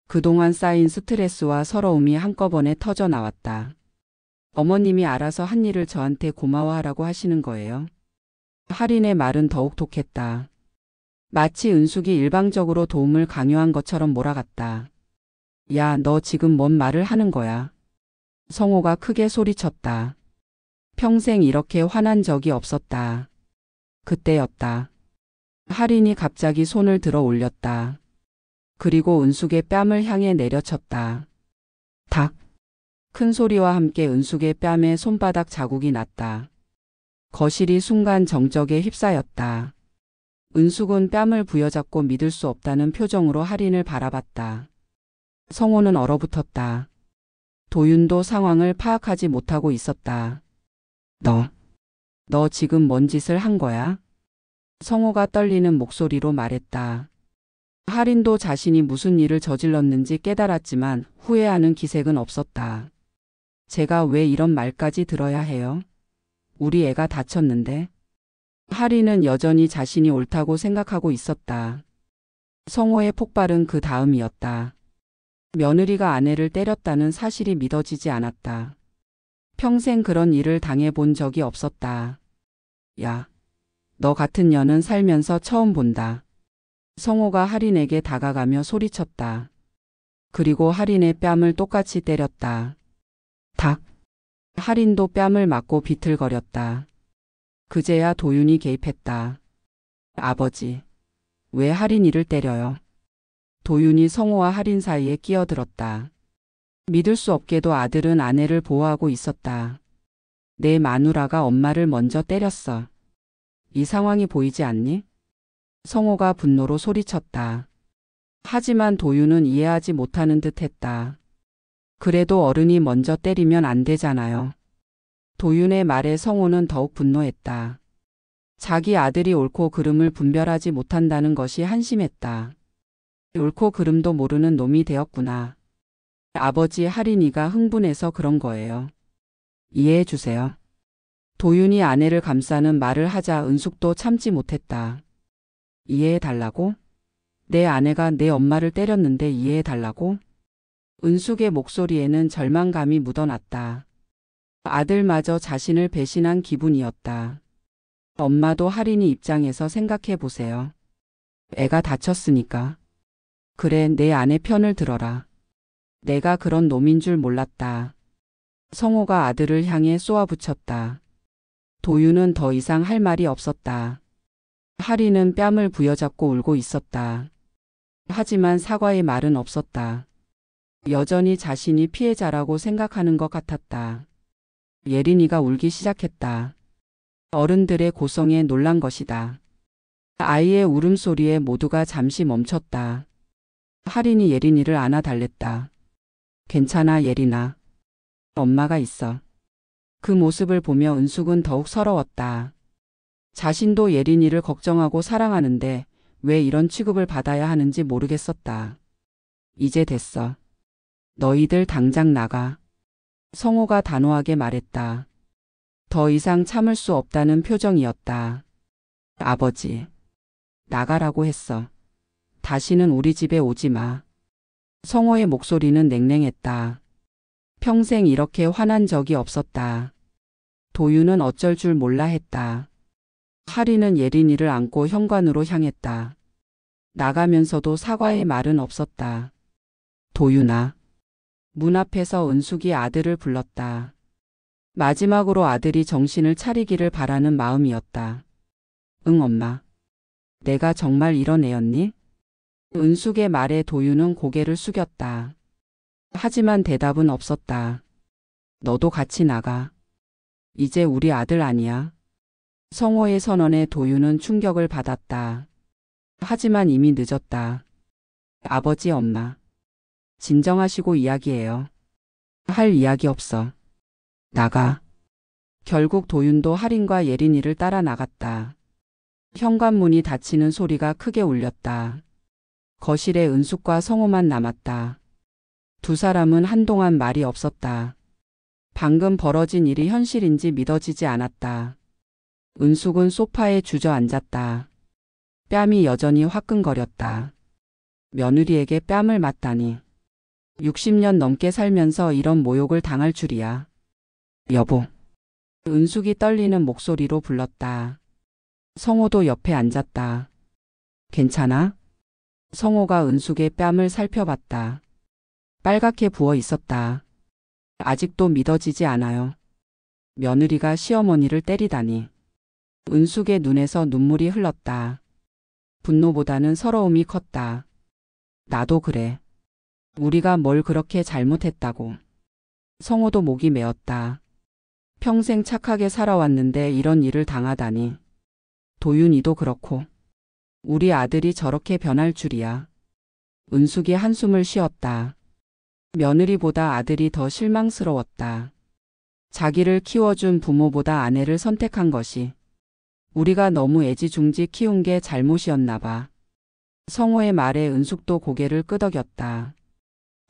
A: 그동안 쌓인 스트레스와 서러움이 한꺼번에 터져 나왔다. 어머님이 알아서 한 일을 저한테 고마워하라고 하시는 거예요. 할인의 말은 더욱 독했다. 마치 은숙이 일방적으로 도움을 강요한 것처럼 몰아갔다. 야, 너 지금 뭔 말을 하는 거야? 성호가 크게 소리쳤다. 평생 이렇게 화난 적이 없었다. 그때였다. 할인이 갑자기 손을 들어 올렸다. 그리고 은숙의 뺨을 향해 내려쳤다. 탁! 큰 소리와 함께 은숙의 뺨에 손바닥 자국이 났다. 거실이 순간 정적에 휩싸였다. 은숙은 뺨을 부여잡고 믿을 수 없다는 표정으로 할인을 바라봤다. 성호는 얼어붙었다. 도윤도 상황을 파악하지 못하고 있었다. 너 지금 뭔 짓을 한 거야? 성호가 떨리는 목소리로 말했다. 할인도 자신이 무슨 일을 저질렀는지 깨달았지만 후회하는 기색은 없었다. 제가 왜 이런 말까지 들어야 해요? 우리 애가 다쳤는데. 할인은 여전히 자신이 옳다고 생각하고 있었다. 성호의 폭발은 그 다음이었다. 며느리가 아내를 때렸다는 사실이 믿어지지 않았다. 평생 그런 일을 당해본 적이 없었다. 야, 너 같은 년은 살면서 처음 본다. 성호가 할인에게 다가가며 소리쳤다. 그리고 할인의 뺨을 똑같이 때렸다. 탁! 할인도 뺨을 맞고 비틀거렸다. 그제야 도윤이 개입했다. 아버지, 왜 할인이를 때려요? 도윤이 성호와 할인 사이에 끼어들었다. 믿을 수 없게도 아들은 아내를 보호하고 있었다. 내 마누라가 엄마를 먼저 때렸어. 이 상황이 보이지 않니? 성호가 분노로 소리쳤다. 하지만 도윤은 이해하지 못하는 듯 했다. 그래도 어른이 먼저 때리면 안 되잖아요. 도윤의 말에 성호는 더욱 분노했다. 자기 아들이 옳고 그름을 분별하지 못한다는 것이 한심했다. 옳고 그름도 모르는 놈이 되었구나. 아버지 할인이가 흥분해서 그런 거예요. 이해해 주세요. 도윤이 아내를 감싸는 말을 하자 은숙도 참지 못했다. 이해해 달라고? 내 아내가 내 엄마를 때렸는데 이해해 달라고? 은숙의 목소리에는 절망감이 묻어났다. 아들마저 자신을 배신한 기분이었다. 엄마도 할인이 입장에서 생각해 보세요. 애가 다쳤으니까. 그래, 내 아내 편을 들어라. 내가 그런 놈인 줄 몰랐다. 성호가 아들을 향해 쏘아붙였다. 도윤은 더 이상 할 말이 없었다. 할인은 뺨을 부여잡고 울고 있었다. 하지만 사과의 말은 없었다. 여전히 자신이 피해자라고 생각하는 것 같았다. 예린이가 울기 시작했다. 어른들의 고성에 놀란 것이다. 아이의 울음소리에 모두가 잠시 멈췄다. 할인이 예린이를 안아달랬다. 괜찮아, 예린아. 엄마가 있어. 그 모습을 보며 은숙은 더욱 서러웠다. 자신도 예린이를 걱정하고 사랑하는데 왜 이런 취급을 받아야 하는지 모르겠었다. 이제 됐어. 너희들 당장 나가. 성호가 단호하게 말했다. 더 이상 참을 수 없다는 표정이었다. 아버지, 나가라고 했어. 다시는 우리 집에 오지 마. 성호의 목소리는 냉랭했다. 평생 이렇게 화난 적이 없었다. 도윤은 어쩔 줄 몰라 했다. 할인은 예린이를 안고 현관으로 향했다. 나가면서도 사과의 말은 없었다. 도윤아. 문 앞에서 은숙이 아들을 불렀다. 마지막으로 아들이 정신을 차리기를 바라는 마음이었다. 응, 엄마. 내가 정말 이런 애였니? 은숙의 말에 도윤은 고개를 숙였다. 하지만 대답은 없었다. 너도 같이 나가. 이제 우리 아들 아니야. 성호의 선언에 도윤은 충격을 받았다. 하지만 이미 늦었다. 아버지, 엄마. 진정하시고 이야기해요. 할 이야기 없어. 나가. 결국 도윤도 할인과 예린이를 따라 나갔다. 현관문이 닫히는 소리가 크게 울렸다. 거실에 은숙과 성호만 남았다. 두 사람은 한동안 말이 없었다. 방금 벌어진 일이 현실인지 믿어지지 않았다. 은숙은 소파에 주저앉았다. 뺨이 여전히 화끈거렸다. 며느리에게 뺨을 맞다니. 60년 넘게 살면서 이런 모욕을 당할 줄이야. 여보. 은숙이 떨리는 목소리로 불렀다. 성호도 옆에 앉았다. 괜찮아? 성호가 은숙의 뺨을 살펴봤다. 빨갛게 부어 있었다. 아직도 믿어지지 않아요. 며느리가 시어머니를 때리다니. 은숙의 눈에서 눈물이 흘렀다. 분노보다는 서러움이 컸다. 나도 그래. 우리가 뭘 그렇게 잘못했다고. 성호도 목이 메었다. 평생 착하게 살아왔는데 이런 일을 당하다니. 도윤이도 그렇고. 우리 아들이 저렇게 변할 줄이야. 은숙이 한숨을 쉬었다. 며느리보다 아들이 더 실망스러웠다. 자기를 키워준 부모보다 아내를 선택한 것이. 우리가 너무 애지중지 키운 게 잘못이었나 봐. 성호의 말에 은숙도 고개를 끄덕였다.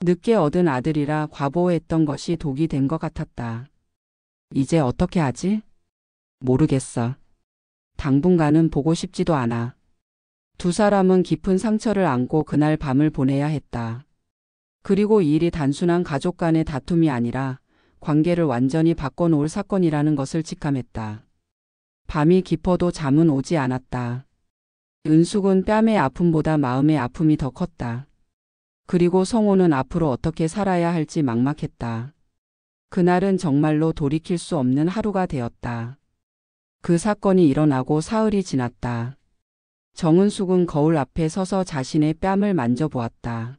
A: 늦게 얻은 아들이라 과보했던 것이 독이 된 것 같았다. 이제 어떻게 하지? 모르겠어. 당분간은 보고 싶지도 않아. 두 사람은 깊은 상처를 안고 그날 밤을 보내야 했다. 그리고 이 일이 단순한 가족 간의 다툼이 아니라 관계를 완전히 바꿔놓을 사건이라는 것을 직감했다. 밤이 깊어도 잠은 오지 않았다. 은숙은 뺨의 아픔보다 마음의 아픔이 더 컸다. 그리고 성호는 앞으로 어떻게 살아야 할지 막막했다. 그날은 정말로 돌이킬 수 없는 하루가 되었다. 그 사건이 일어나고 사흘이 지났다. 정은숙은 거울 앞에 서서 자신의 뺨을 만져보았다.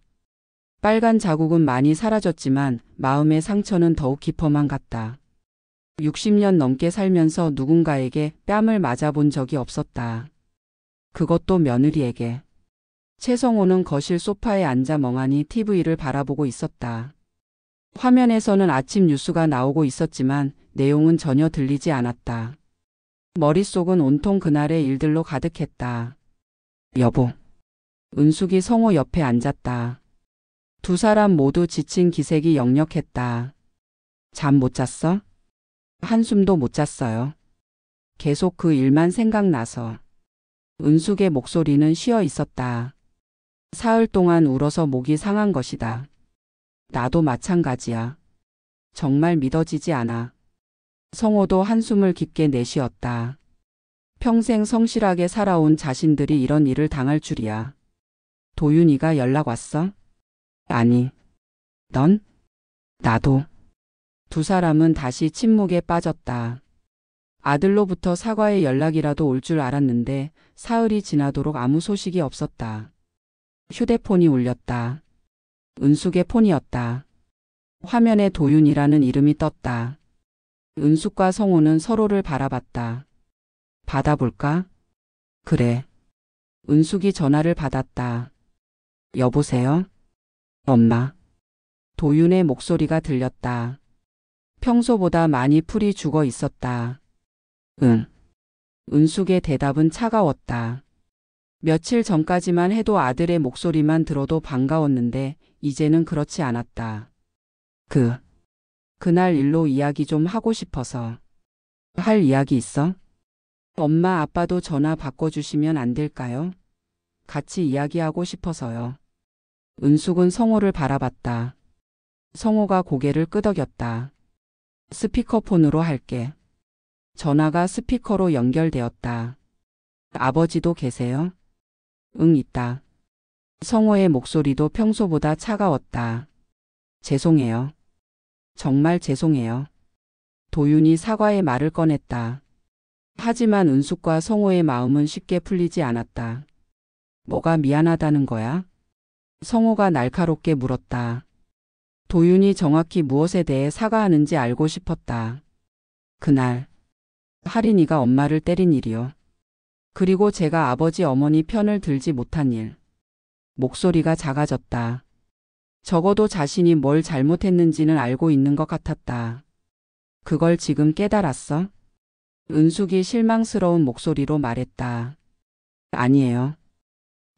A: 빨간 자국은 많이 사라졌지만 마음의 상처는 더욱 깊어만 갔다. 60년 넘게 살면서 누군가에게 뺨을 맞아본 적이 없었다. 그것도 며느리에게. 최성호는 거실 소파에 앉아 멍하니 TV를 바라보고 있었다. 화면에서는 아침 뉴스가 나오고 있었지만 내용은 전혀 들리지 않았다. 머릿속은 온통 그날의 일들로 가득했다. 여보. 은숙이 성호 옆에 앉았다. 두 사람 모두 지친 기색이 역력했다. 잠 못 잤어? 한숨도 못 잤어요. 계속 그 일만 생각나서. 은숙의 목소리는 쉬어 있었다. 사흘 동안 울어서 목이 상한 것이다. 나도 마찬가지야. 정말 믿어지지 않아. 성호도 한숨을 깊게 내쉬었다. 평생 성실하게 살아온 자신들이 이런 일을 당할 줄이야. 도윤이가 연락 왔어? 아니. 넌? 나도. 두 사람은 다시 침묵에 빠졌다. 아들로부터 사과의 연락이라도 올 줄 알았는데 사흘이 지나도록 아무 소식이 없었다. 휴대폰이 울렸다. 은숙의 폰이었다. 화면에 도윤이라는 이름이 떴다. 은숙과 성호는 서로를 바라봤다. 받아볼까? 그래. 은숙이 전화를 받았다. 여보세요? 엄마. 도윤의 목소리가 들렸다. 평소보다 많이 풀이 죽어 있었다. 응. 은숙의 대답은 차가웠다. 며칠 전까지만 해도 아들의 목소리만 들어도 반가웠는데 이제는 그렇지 않았다. 그날 일로 이야기 좀 하고 싶어서. 할 이야기 있어? 엄마 아빠도 전화 바꿔주시면 안 될까요? 같이 이야기하고 싶어서요. 은숙은 성호를 바라봤다. 성호가 고개를 끄덕였다. 스피커폰으로 할게. 전화가 스피커로 연결되었다. 아버지도 계세요? 응, 있다. 성호의 목소리도 평소보다 차가웠다. 죄송해요. 정말 죄송해요. 도윤이 사과의 말을 꺼냈다. 하지만 은숙과 성호의 마음은 쉽게 풀리지 않았다. 뭐가 미안하다는 거야? 성호가 날카롭게 물었다. 도윤이 정확히 무엇에 대해 사과하는지 알고 싶었다. 그날 할인이가 엄마를 때린 일이요. 그리고 제가 아버지 어머니 편을 들지 못한 일. 목소리가 작아졌다. 적어도 자신이 뭘 잘못했는지는 알고 있는 것 같았다. 그걸 지금 깨달았어? 은숙이 실망스러운 목소리로 말했다. 아니에요.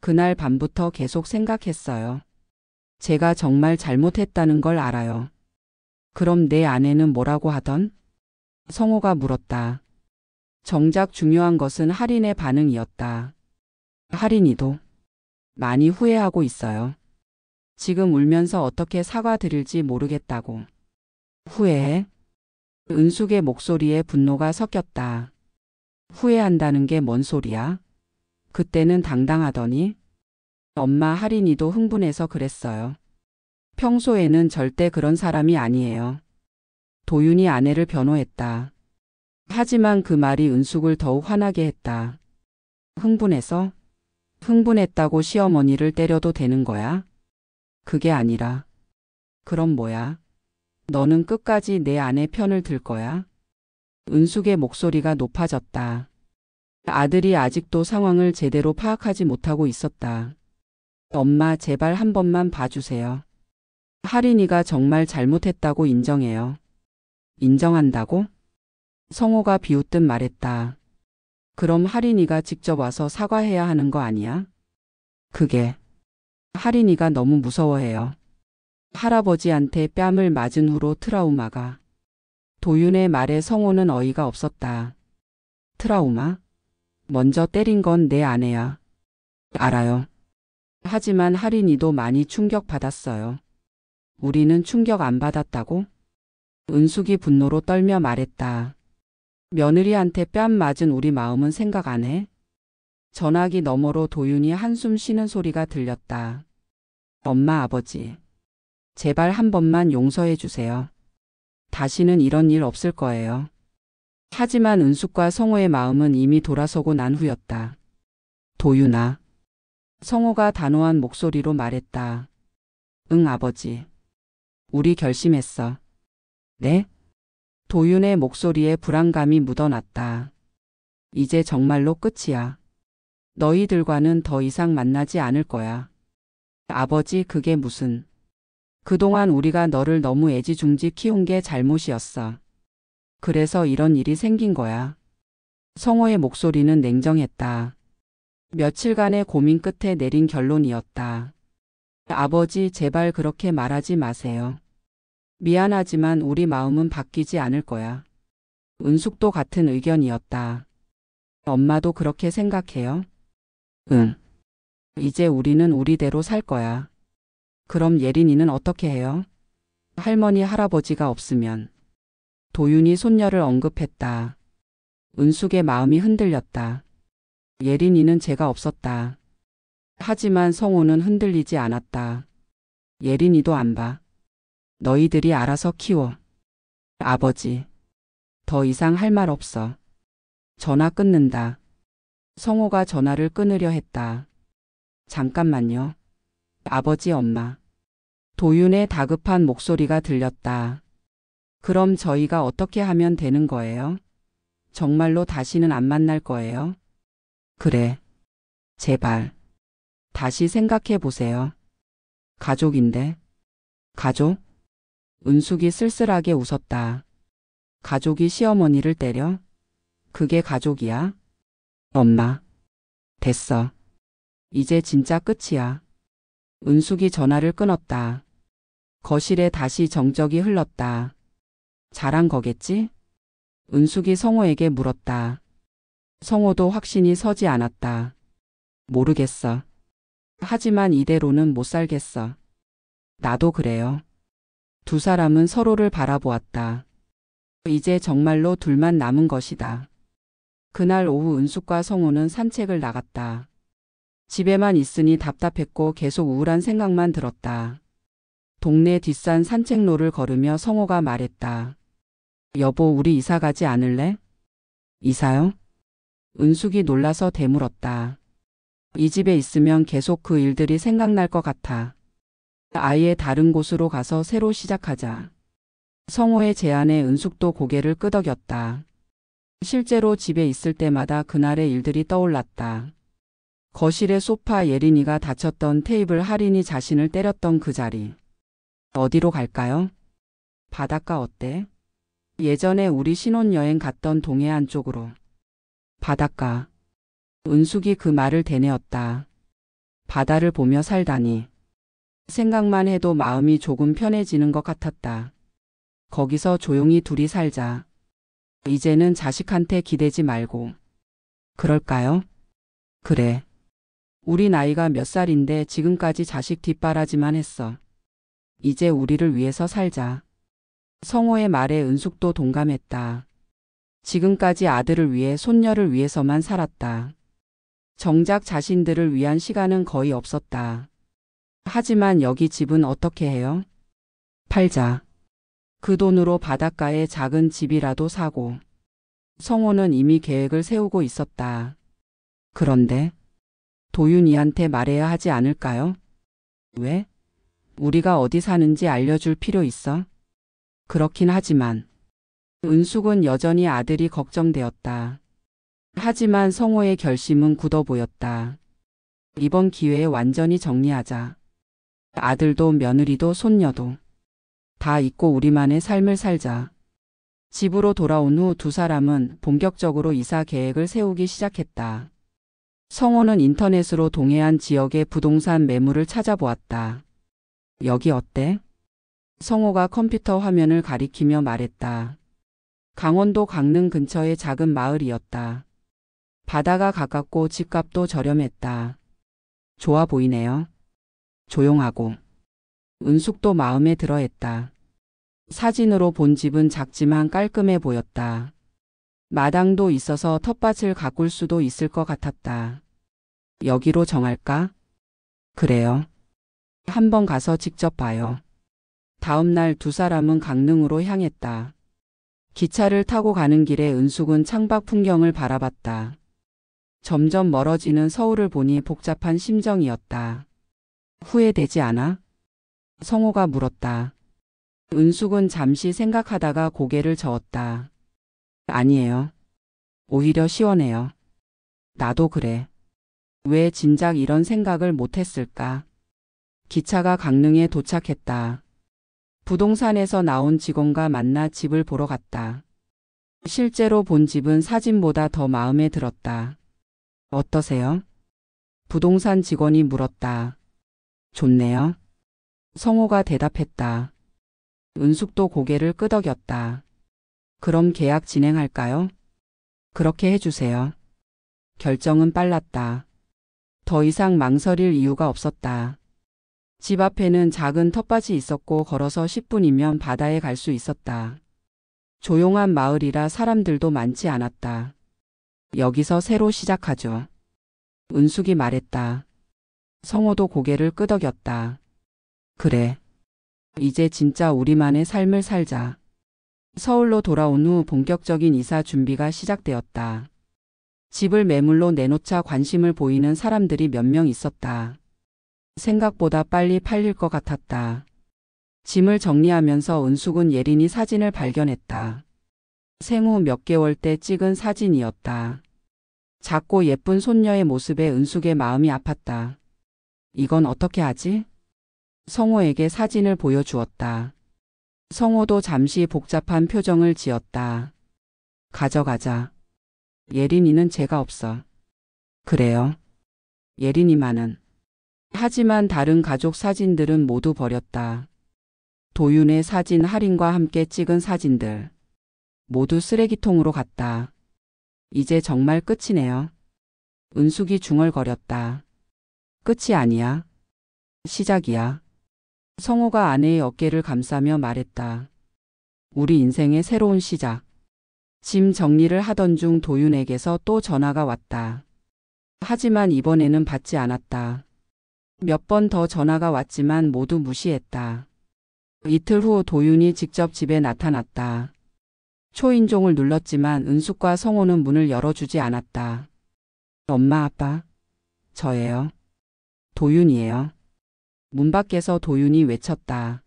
A: 그날 밤부터 계속 생각했어요. 제가 정말 잘못했다는 걸 알아요. 그럼 내 아내는 뭐라고 하던? 성호가 물었다. 정작 중요한 것은 할인의 반응이었다. 할인이도 많이 후회하고 있어요. 지금 울면서 어떻게 사과드릴지 모르겠다고. 후회해? 은숙의 목소리에 분노가 섞였다. 후회한다는 게 뭔 소리야? 그때는 당당하더니 엄마 할인이도 흥분해서 그랬어요. 평소에는 절대 그런 사람이 아니에요. 도윤이 아내를 변호했다. 하지만 그 말이 은숙을 더욱 화나게 했다. 흥분해서? 흥분했다고 시어머니를 때려도 되는 거야? 그게 아니라. 그럼 뭐야? 너는 끝까지 내 아내 편을 들 거야? 은숙의 목소리가 높아졌다. 아들이 아직도 상황을 제대로 파악하지 못하고 있었다. 엄마 제발 한 번만 봐주세요. 할인이가 정말 잘못했다고 인정해요. 인정한다고? 성호가 비웃듯 말했다. 그럼 할인이가 직접 와서 사과해야 하는 거 아니야? 그게 할인이가 너무 무서워해요. 할아버지한테 뺨을 맞은 후로 트라우마가. 도윤의 말에 성호는 어이가 없었다. 트라우마? 먼저 때린 건 내 아내야. 알아요. 하지만 할인이도 많이 충격받았어요. 우리는 충격 안 받았다고? 은숙이 분노로 떨며 말했다. 며느리한테 뺨 맞은 우리 마음은 생각 안 해? 전화기 너머로 도윤이 한숨 쉬는 소리가 들렸다. 엄마 아버지. 제발 한 번만 용서해 주세요. 다시는 이런 일 없을 거예요. 하지만 은숙과 성호의 마음은 이미 돌아서고 난 후였다. 도윤아. 성호가 단호한 목소리로 말했다. 응 아버지. 우리 결심했어. 네? 도윤의 목소리에 불안감이 묻어났다. 이제 정말로 끝이야. 너희들과는 더 이상 만나지 않을 거야. 아버지 그게 무슨. 그동안 우리가 너를 너무 애지중지 키운 게 잘못이었어. 그래서 이런 일이 생긴 거야. 성호의 목소리는 냉정했다. 며칠간의 고민 끝에 내린 결론이었다. 아버지 제발 그렇게 말하지 마세요. 미안하지만 우리 마음은 바뀌지 않을 거야. 은숙도 같은 의견이었다. 엄마도 그렇게 생각해요? 응. 이제 우리는 우리대로 살 거야. 그럼 예린이는 어떻게 해요? 할머니 할아버지가 없으면. 도윤이 손녀를 언급했다. 은숙의 마음이 흔들렸다. 예린이는 제가 없었다. 하지만 성호는 흔들리지 않았다. 예린이도 안 봐. 너희들이 알아서 키워. 아버지. 더 이상 할 말 없어. 전화 끊는다. 성호가 전화를 끊으려 했다. 잠깐만요. 아버지 엄마. 도윤의 다급한 목소리가 들렸다. 그럼 저희가 어떻게 하면 되는 거예요? 정말로 다시는 안 만날 거예요? 그래. 제발. 다시 생각해 보세요. 가족인데. 가족? 은숙이 쓸쓸하게 웃었다. 가족이 시어머니를 때려? 그게 가족이야? 엄마. 됐어. 이제 진짜 끝이야. 은숙이 전화를 끊었다. 거실에 다시 정적이 흘렀다. 잘한 거겠지? 은숙이 성호에게 물었다. 성호도 확신이 서지 않았다. 모르겠어. 하지만 이대로는 못 살겠어. 나도 그래요. 두 사람은 서로를 바라보았다. 이제 정말로 둘만 남은 것이다. 그날 오후 은숙과 성호는 산책을 나갔다. 집에만 있으니 답답했고 계속 우울한 생각만 들었다. 동네 뒷산 산책로를 걸으며 성호가 말했다. 여보, 우리 이사 가지 않을래? 이사요? 은숙이 놀라서 되물었다. 이 집에 있으면 계속 그 일들이 생각날 것 같아. 아예 다른 곳으로 가서 새로 시작하자. 성호의 제안에 은숙도 고개를 끄덕였다. 실제로 집에 있을 때마다 그날의 일들이 떠올랐다. 거실의 소파, 예린이가 다쳤던 테이블, 할인이 자신을 때렸던 그 자리. 어디로 갈까요? 바닷가 어때? 예전에 우리 신혼여행 갔던 동해안 쪽으로. 바닷가. 은숙이 그 말을 되뇌었다. 바다를 보며 살다니. 생각만 해도 마음이 조금 편해지는 것 같았다. 거기서 조용히 둘이 살자. 이제는 자식한테 기대지 말고. 그럴까요? 그래. 우리 나이가 몇 살인데 지금까지 자식 뒷바라지만 했어. 이제 우리를 위해서 살자. 성호의 말에 은숙도 동감했다. 지금까지 아들을 위해 손녀를 위해서만 살았다. 정작 자신들을 위한 시간은 거의 없었다. 하지만 여기 집은 어떻게 해요? 팔자. 그 돈으로 바닷가에 작은 집이라도 사고. 성호는 이미 계획을 세우고 있었다. 그런데 도윤이한테 말해야 하지 않을까요? 왜? 우리가 어디 사는지 알려줄 필요 있어? 그렇긴 하지만 은숙은 여전히 아들이 걱정되었다. 하지만 성호의 결심은 굳어 보였다. 이번 기회에 완전히 정리하자. 아들도 며느리도 손녀도 다 잊고 우리만의 삶을 살자. 집으로 돌아온 후 두 사람은 본격적으로 이사 계획을 세우기 시작했다. 성호는 인터넷으로 동해안 지역의 부동산 매물을 찾아보았다. 여기 어때? 성호가 컴퓨터 화면을 가리키며 말했다. 강원도 강릉 근처의 작은 마을이었다. 바다가 가깝고 집값도 저렴했다. 좋아 보이네요. 조용하고. 은숙도 마음에 들어했다. 사진으로 본 집은 작지만 깔끔해 보였다. 마당도 있어서 텃밭을 가꿀 수도 있을 것 같았다. 여기로 정할까? 그래요. 한번 가서 직접 봐요. 다음 날 두 사람은 강릉으로 향했다. 기차를 타고 가는 길에 은숙은 창밖 풍경을 바라봤다. 점점 멀어지는 서울을 보니 복잡한 심정이었다. 후회되지 않아? 성호가 물었다. 은숙은 잠시 생각하다가 고개를 저었다. 아니에요. 오히려 시원해요. 나도 그래. 왜 진작 이런 생각을 못했을까? 기차가 강릉에 도착했다. 부동산에서 나온 직원과 만나 집을 보러 갔다. 실제로 본 집은 사진보다 더 마음에 들었다. 어떠세요? 부동산 직원이 물었다. 좋네요. 성호가 대답했다. 은숙도 고개를 끄덕였다. 그럼 계약 진행할까요? 그렇게 해주세요. 결정은 빨랐다. 더 이상 망설일 이유가 없었다. 집 앞에는 작은 텃밭이 있었고 걸어서 10분이면 바다에 갈 수 있었다. 조용한 마을이라 사람들도 많지 않았다. 여기서 새로 시작하죠. 은숙이 말했다. 성호도 고개를 끄덕였다. 그래. 이제 진짜 우리만의 삶을 살자. 서울로 돌아온 후 본격적인 이사 준비가 시작되었다. 집을 매물로 내놓자 관심을 보이는 사람들이 몇 명 있었다. 생각보다 빨리 팔릴 것 같았다. 짐을 정리하면서 은숙은 예린이 사진을 발견했다. 생후 몇 개월 때 찍은 사진이었다. 작고 예쁜 손녀의 모습에 은숙의 마음이 아팠다. 이건 어떻게 하지? 성호에게 사진을 보여주었다. 성호도 잠시 복잡한 표정을 지었다. 가져가자. 예린이는 죄가 없어. 그래요. 예린이만은. 하지만 다른 가족 사진들은 모두 버렸다. 도윤의 사진 할인과 함께 찍은 사진들. 모두 쓰레기통으로 갔다. 이제 정말 끝이네요. 은숙이 중얼거렸다. 끝이 아니야. 시작이야. 성호가 아내의 어깨를 감싸며 말했다. 우리 인생의 새로운 시작. 짐 정리를 하던 중 도윤에게서 또 전화가 왔다. 하지만 이번에는 받지 않았다. 몇 번 더 전화가 왔지만 모두 무시했다. 이틀 후 도윤이 직접 집에 나타났다. 초인종을 눌렀지만 은숙과 성호는 문을 열어주지 않았다. 엄마, 아빠, 저예요. 도윤이에요. 문 밖에서 도윤이 외쳤다.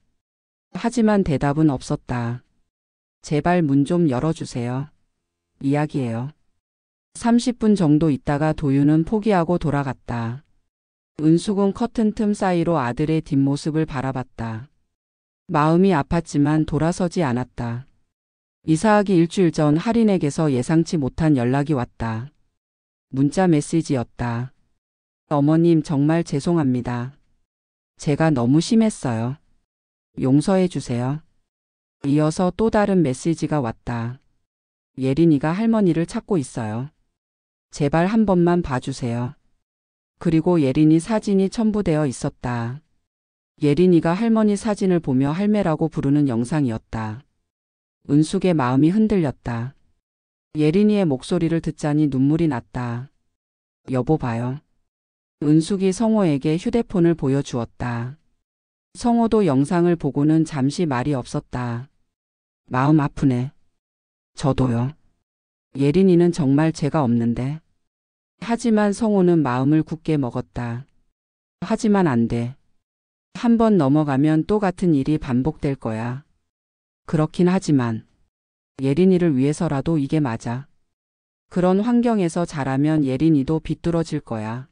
A: 하지만 대답은 없었다. 제발 문 좀 열어주세요. 이야기해요. 30분 정도 있다가 도윤은 포기하고 돌아갔다. 은숙은 커튼 틈 사이로 아들의 뒷모습을 바라봤다. 마음이 아팠지만 돌아서지 않았다. 이사하기 일주일 전 할인에게서 예상치 못한 연락이 왔다. 문자 메시지였다. 어머님 정말 죄송합니다. 제가 너무 심했어요. 용서해 주세요. 이어서 또 다른 메시지가 왔다. 예린이가 할머니를 찾고 있어요. 제발 한 번만 봐주세요. 그리고 예린이 사진이 첨부되어 있었다. 예린이가 할머니 사진을 보며 할매라고 부르는 영상이었다. 은숙의 마음이 흔들렸다. 예린이의 목소리를 듣자니 눈물이 났다. 여보 봐요. 은숙이 성호에게 휴대폰을 보여주었다. 성호도 영상을 보고는 잠시 말이 없었다. 마음 아프네. 저도요. 예린이는 정말 죄가 없는데. 하지만 성호는 마음을 굳게 먹었다. 하지만 안 돼. 한 번 넘어가면 또 같은 일이 반복될 거야. 그렇긴 하지만 예린이를 위해서라도 이게 맞아. 그런 환경에서 자라면 예린이도 비뚤어질 거야.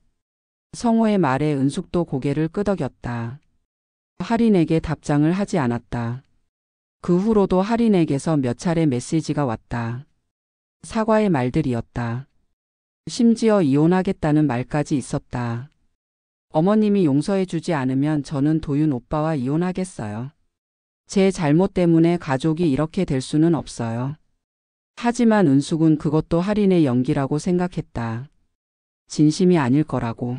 A: 성호의 말에 은숙도 고개를 끄덕였다. 할인에게 답장을 하지 않았다. 그 후로도 할인에게서 몇 차례 메시지가 왔다. 사과의 말들이었다. 심지어 이혼하겠다는 말까지 있었다. 어머님이 용서해주지 않으면 저는 도윤 오빠와 이혼하겠어요. 제 잘못 때문에 가족이 이렇게 될 수는 없어요. 하지만 은숙은 그것도 할인의 연기라고 생각했다. 진심이 아닐 거라고.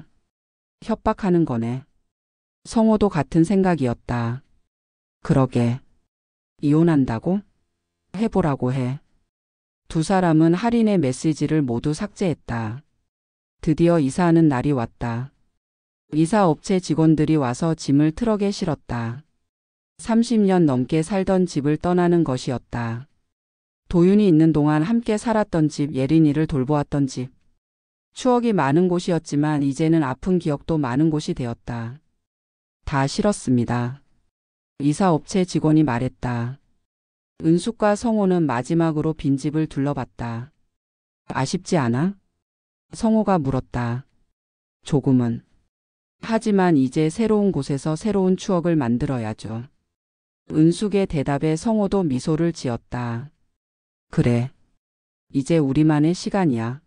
A: 협박하는 거네. 성호도 같은 생각이었다. 그러게. 이혼한다고? 해보라고 해. 두 사람은 할인의 메시지를 모두 삭제했다. 드디어 이사하는 날이 왔다. 이사업체 직원들이 와서 짐을 트럭에 실었다. 30년 넘게 살던 집을 떠나는 것이었다. 도윤이 있는 동안 함께 살았던 집, 예린이를 돌보았던 집. 추억이 많은 곳이었지만 이제는 아픈 기억도 많은 곳이 되었다. 다 실었습니다. 이사업체 직원이 말했다. 은숙과 성호는 마지막으로 빈집을 둘러봤다. 아쉽지 않아? 성호가 물었다. 조금은. 하지만 이제 새로운 곳에서 새로운 추억을 만들어야죠. 은숙의 대답에 성호도 미소를 지었다. 그래. 이제 우리만의 시간이야.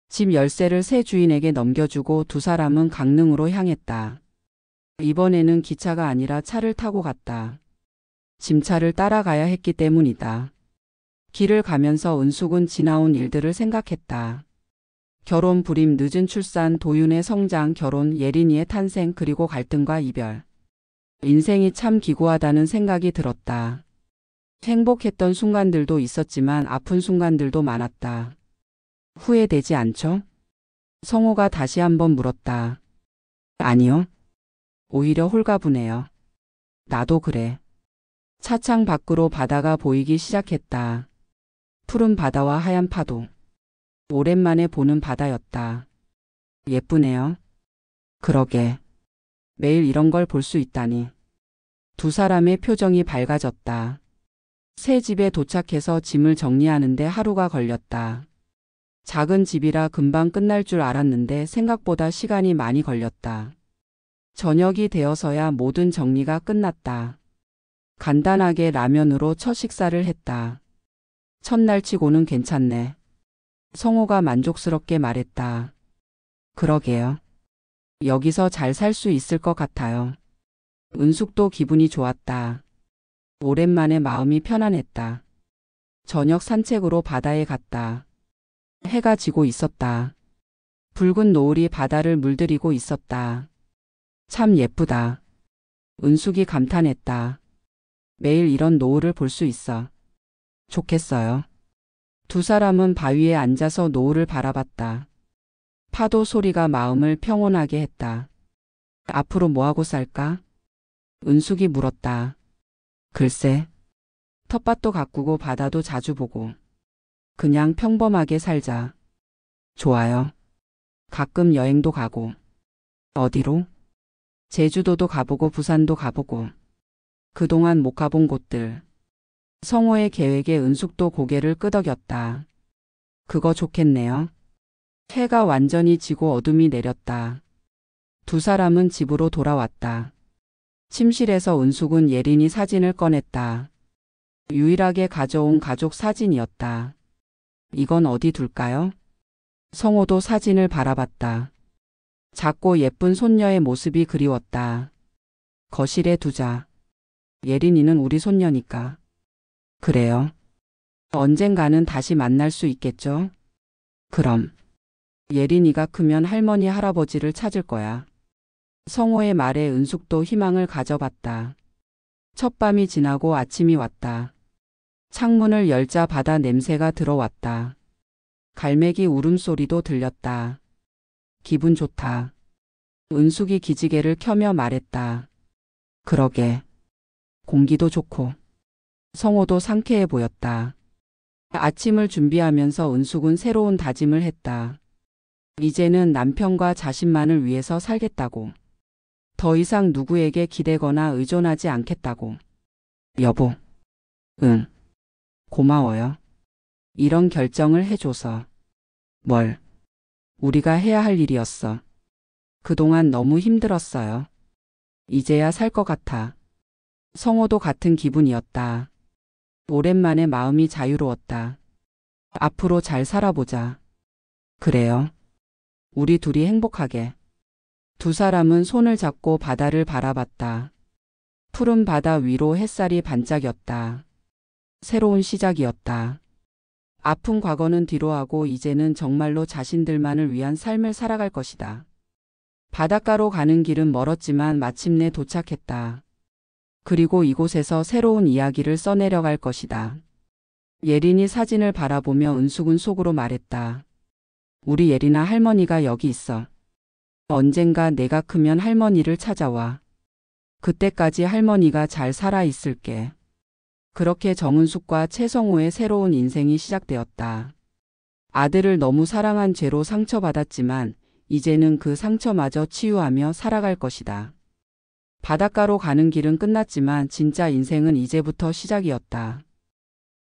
A: 집 열쇠를 새 주인에게 넘겨주고 두 사람은 강릉으로 향했다. 이번에는 기차가 아니라 차를 타고 갔다. 짐차를 따라가야 했기 때문이다. 길을 가면서 은숙은 지나온 일들을 생각했다. 결혼 불임, 늦은 출산, 도윤의 성장, 결혼, 예린이의 탄생, 그리고 갈등과 이별. 인생이 참 기구하다는 생각이 들었다. 행복했던 순간들도 있었지만 아픈 순간들도 많았다. 후회되지 않죠? 성호가 다시 한번 물었다. 아니요. 오히려 홀가분해요. 나도 그래. 차창 밖으로 바다가 보이기 시작했다. 푸른 바다와 하얀 파도. 오랜만에 보는 바다였다. 예쁘네요. 그러게. 매일 이런 걸 볼 수 있다니. 두 사람의 표정이 밝아졌다. 새 집에 도착해서 짐을 정리하는데 하루가 걸렸다. 작은 집이라 금방 끝날 줄 알았는데 생각보다 시간이 많이 걸렸다. 저녁이 되어서야 모든 정리가 끝났다. 간단하게 라면으로 첫 식사를 했다. 첫날 치고는 괜찮네. 성호가 만족스럽게 말했다. 그러게요. 여기서 잘 살 수 있을 것 같아요. 은숙도 기분이 좋았다. 오랜만에 마음이 편안했다. 저녁 산책으로 바다에 갔다. 해가 지고 있었다. 붉은 노을이 바다를 물들이고 있었다. 참 예쁘다. 은숙이 감탄했다. 매일 이런 노을을 볼 수 있어. 좋겠어요. 두 사람은 바위에 앉아서 노을을 바라봤다. 파도 소리가 마음을 평온하게 했다. 앞으로 뭐하고 살까? 은숙이 물었다. 글쎄. 텃밭도 가꾸고 바다도 자주 보고. 그냥 평범하게 살자. 좋아요. 가끔 여행도 가고. 어디로? 제주도도 가보고 부산도 가보고. 그동안 못 가본 곳들. 성호의 계획에 은숙도 고개를 끄덕였다. 그거 좋겠네요. 해가 완전히 지고 어둠이 내렸다. 두 사람은 집으로 돌아왔다. 침실에서 은숙은 예린이 사진을 꺼냈다. 유일하게 가져온 가족 사진이었다. 이건 어디 둘까요? 성호도 사진을 바라봤다. 작고 예쁜 손녀의 모습이 그리웠다. 거실에 두자. 예린이는 우리 손녀니까. 그래요. 언젠가는 다시 만날 수 있겠죠? 그럼. 예린이가 크면 할머니 할아버지를 찾을 거야. 성호의 말에 은숙도 희망을 가져봤다. 첫밤이 지나고 아침이 왔다. 창문을 열자 바다 냄새가 들어왔다. 갈매기 울음소리도 들렸다. 기분 좋다. 은숙이 기지개를 켜며 말했다. 그러게. 공기도 좋고. 성호도 상쾌해 보였다. 아침을 준비하면서 은숙은 새로운 다짐을 했다. 이제는 남편과 자신만을 위해서 살겠다고. 더 이상 누구에게 기대거나 의존하지 않겠다고. 여보. 응. 고마워요. 이런 결정을 해줘서. 뭘? 우리가 해야 할 일이었어. 그동안 너무 힘들었어요. 이제야 살 것 같아. 성호도 같은 기분이었다. 오랜만에 마음이 자유로웠다. 앞으로 잘 살아보자. 그래요. 우리 둘이 행복하게. 두 사람은 손을 잡고 바다를 바라봤다. 푸른 바다 위로 햇살이 반짝였다. 새로운 시작이었다. 아픈 과거는 뒤로하고 이제는 정말로 자신들만을 위한 삶을 살아갈 것이다. 바닷가로 가는 길은 멀었지만 마침내 도착했다. 그리고 이곳에서 새로운 이야기를 써내려갈 것이다. 예린이 사진을 바라보며 은숙은 속으로 말했다. 우리 예린아 할머니가 여기 있어. 언젠가 내가 크면 할머니를 찾아와. 그때까지 할머니가 잘 살아 있을게. 그렇게 정은숙과 최성호의 새로운 인생이 시작되었다. 아들을 너무 사랑한 죄로 상처받았지만 이제는 그 상처마저 치유하며 살아갈 것이다. 바닷가로 가는 길은 끝났지만 진짜 인생은 이제부터 시작이었다.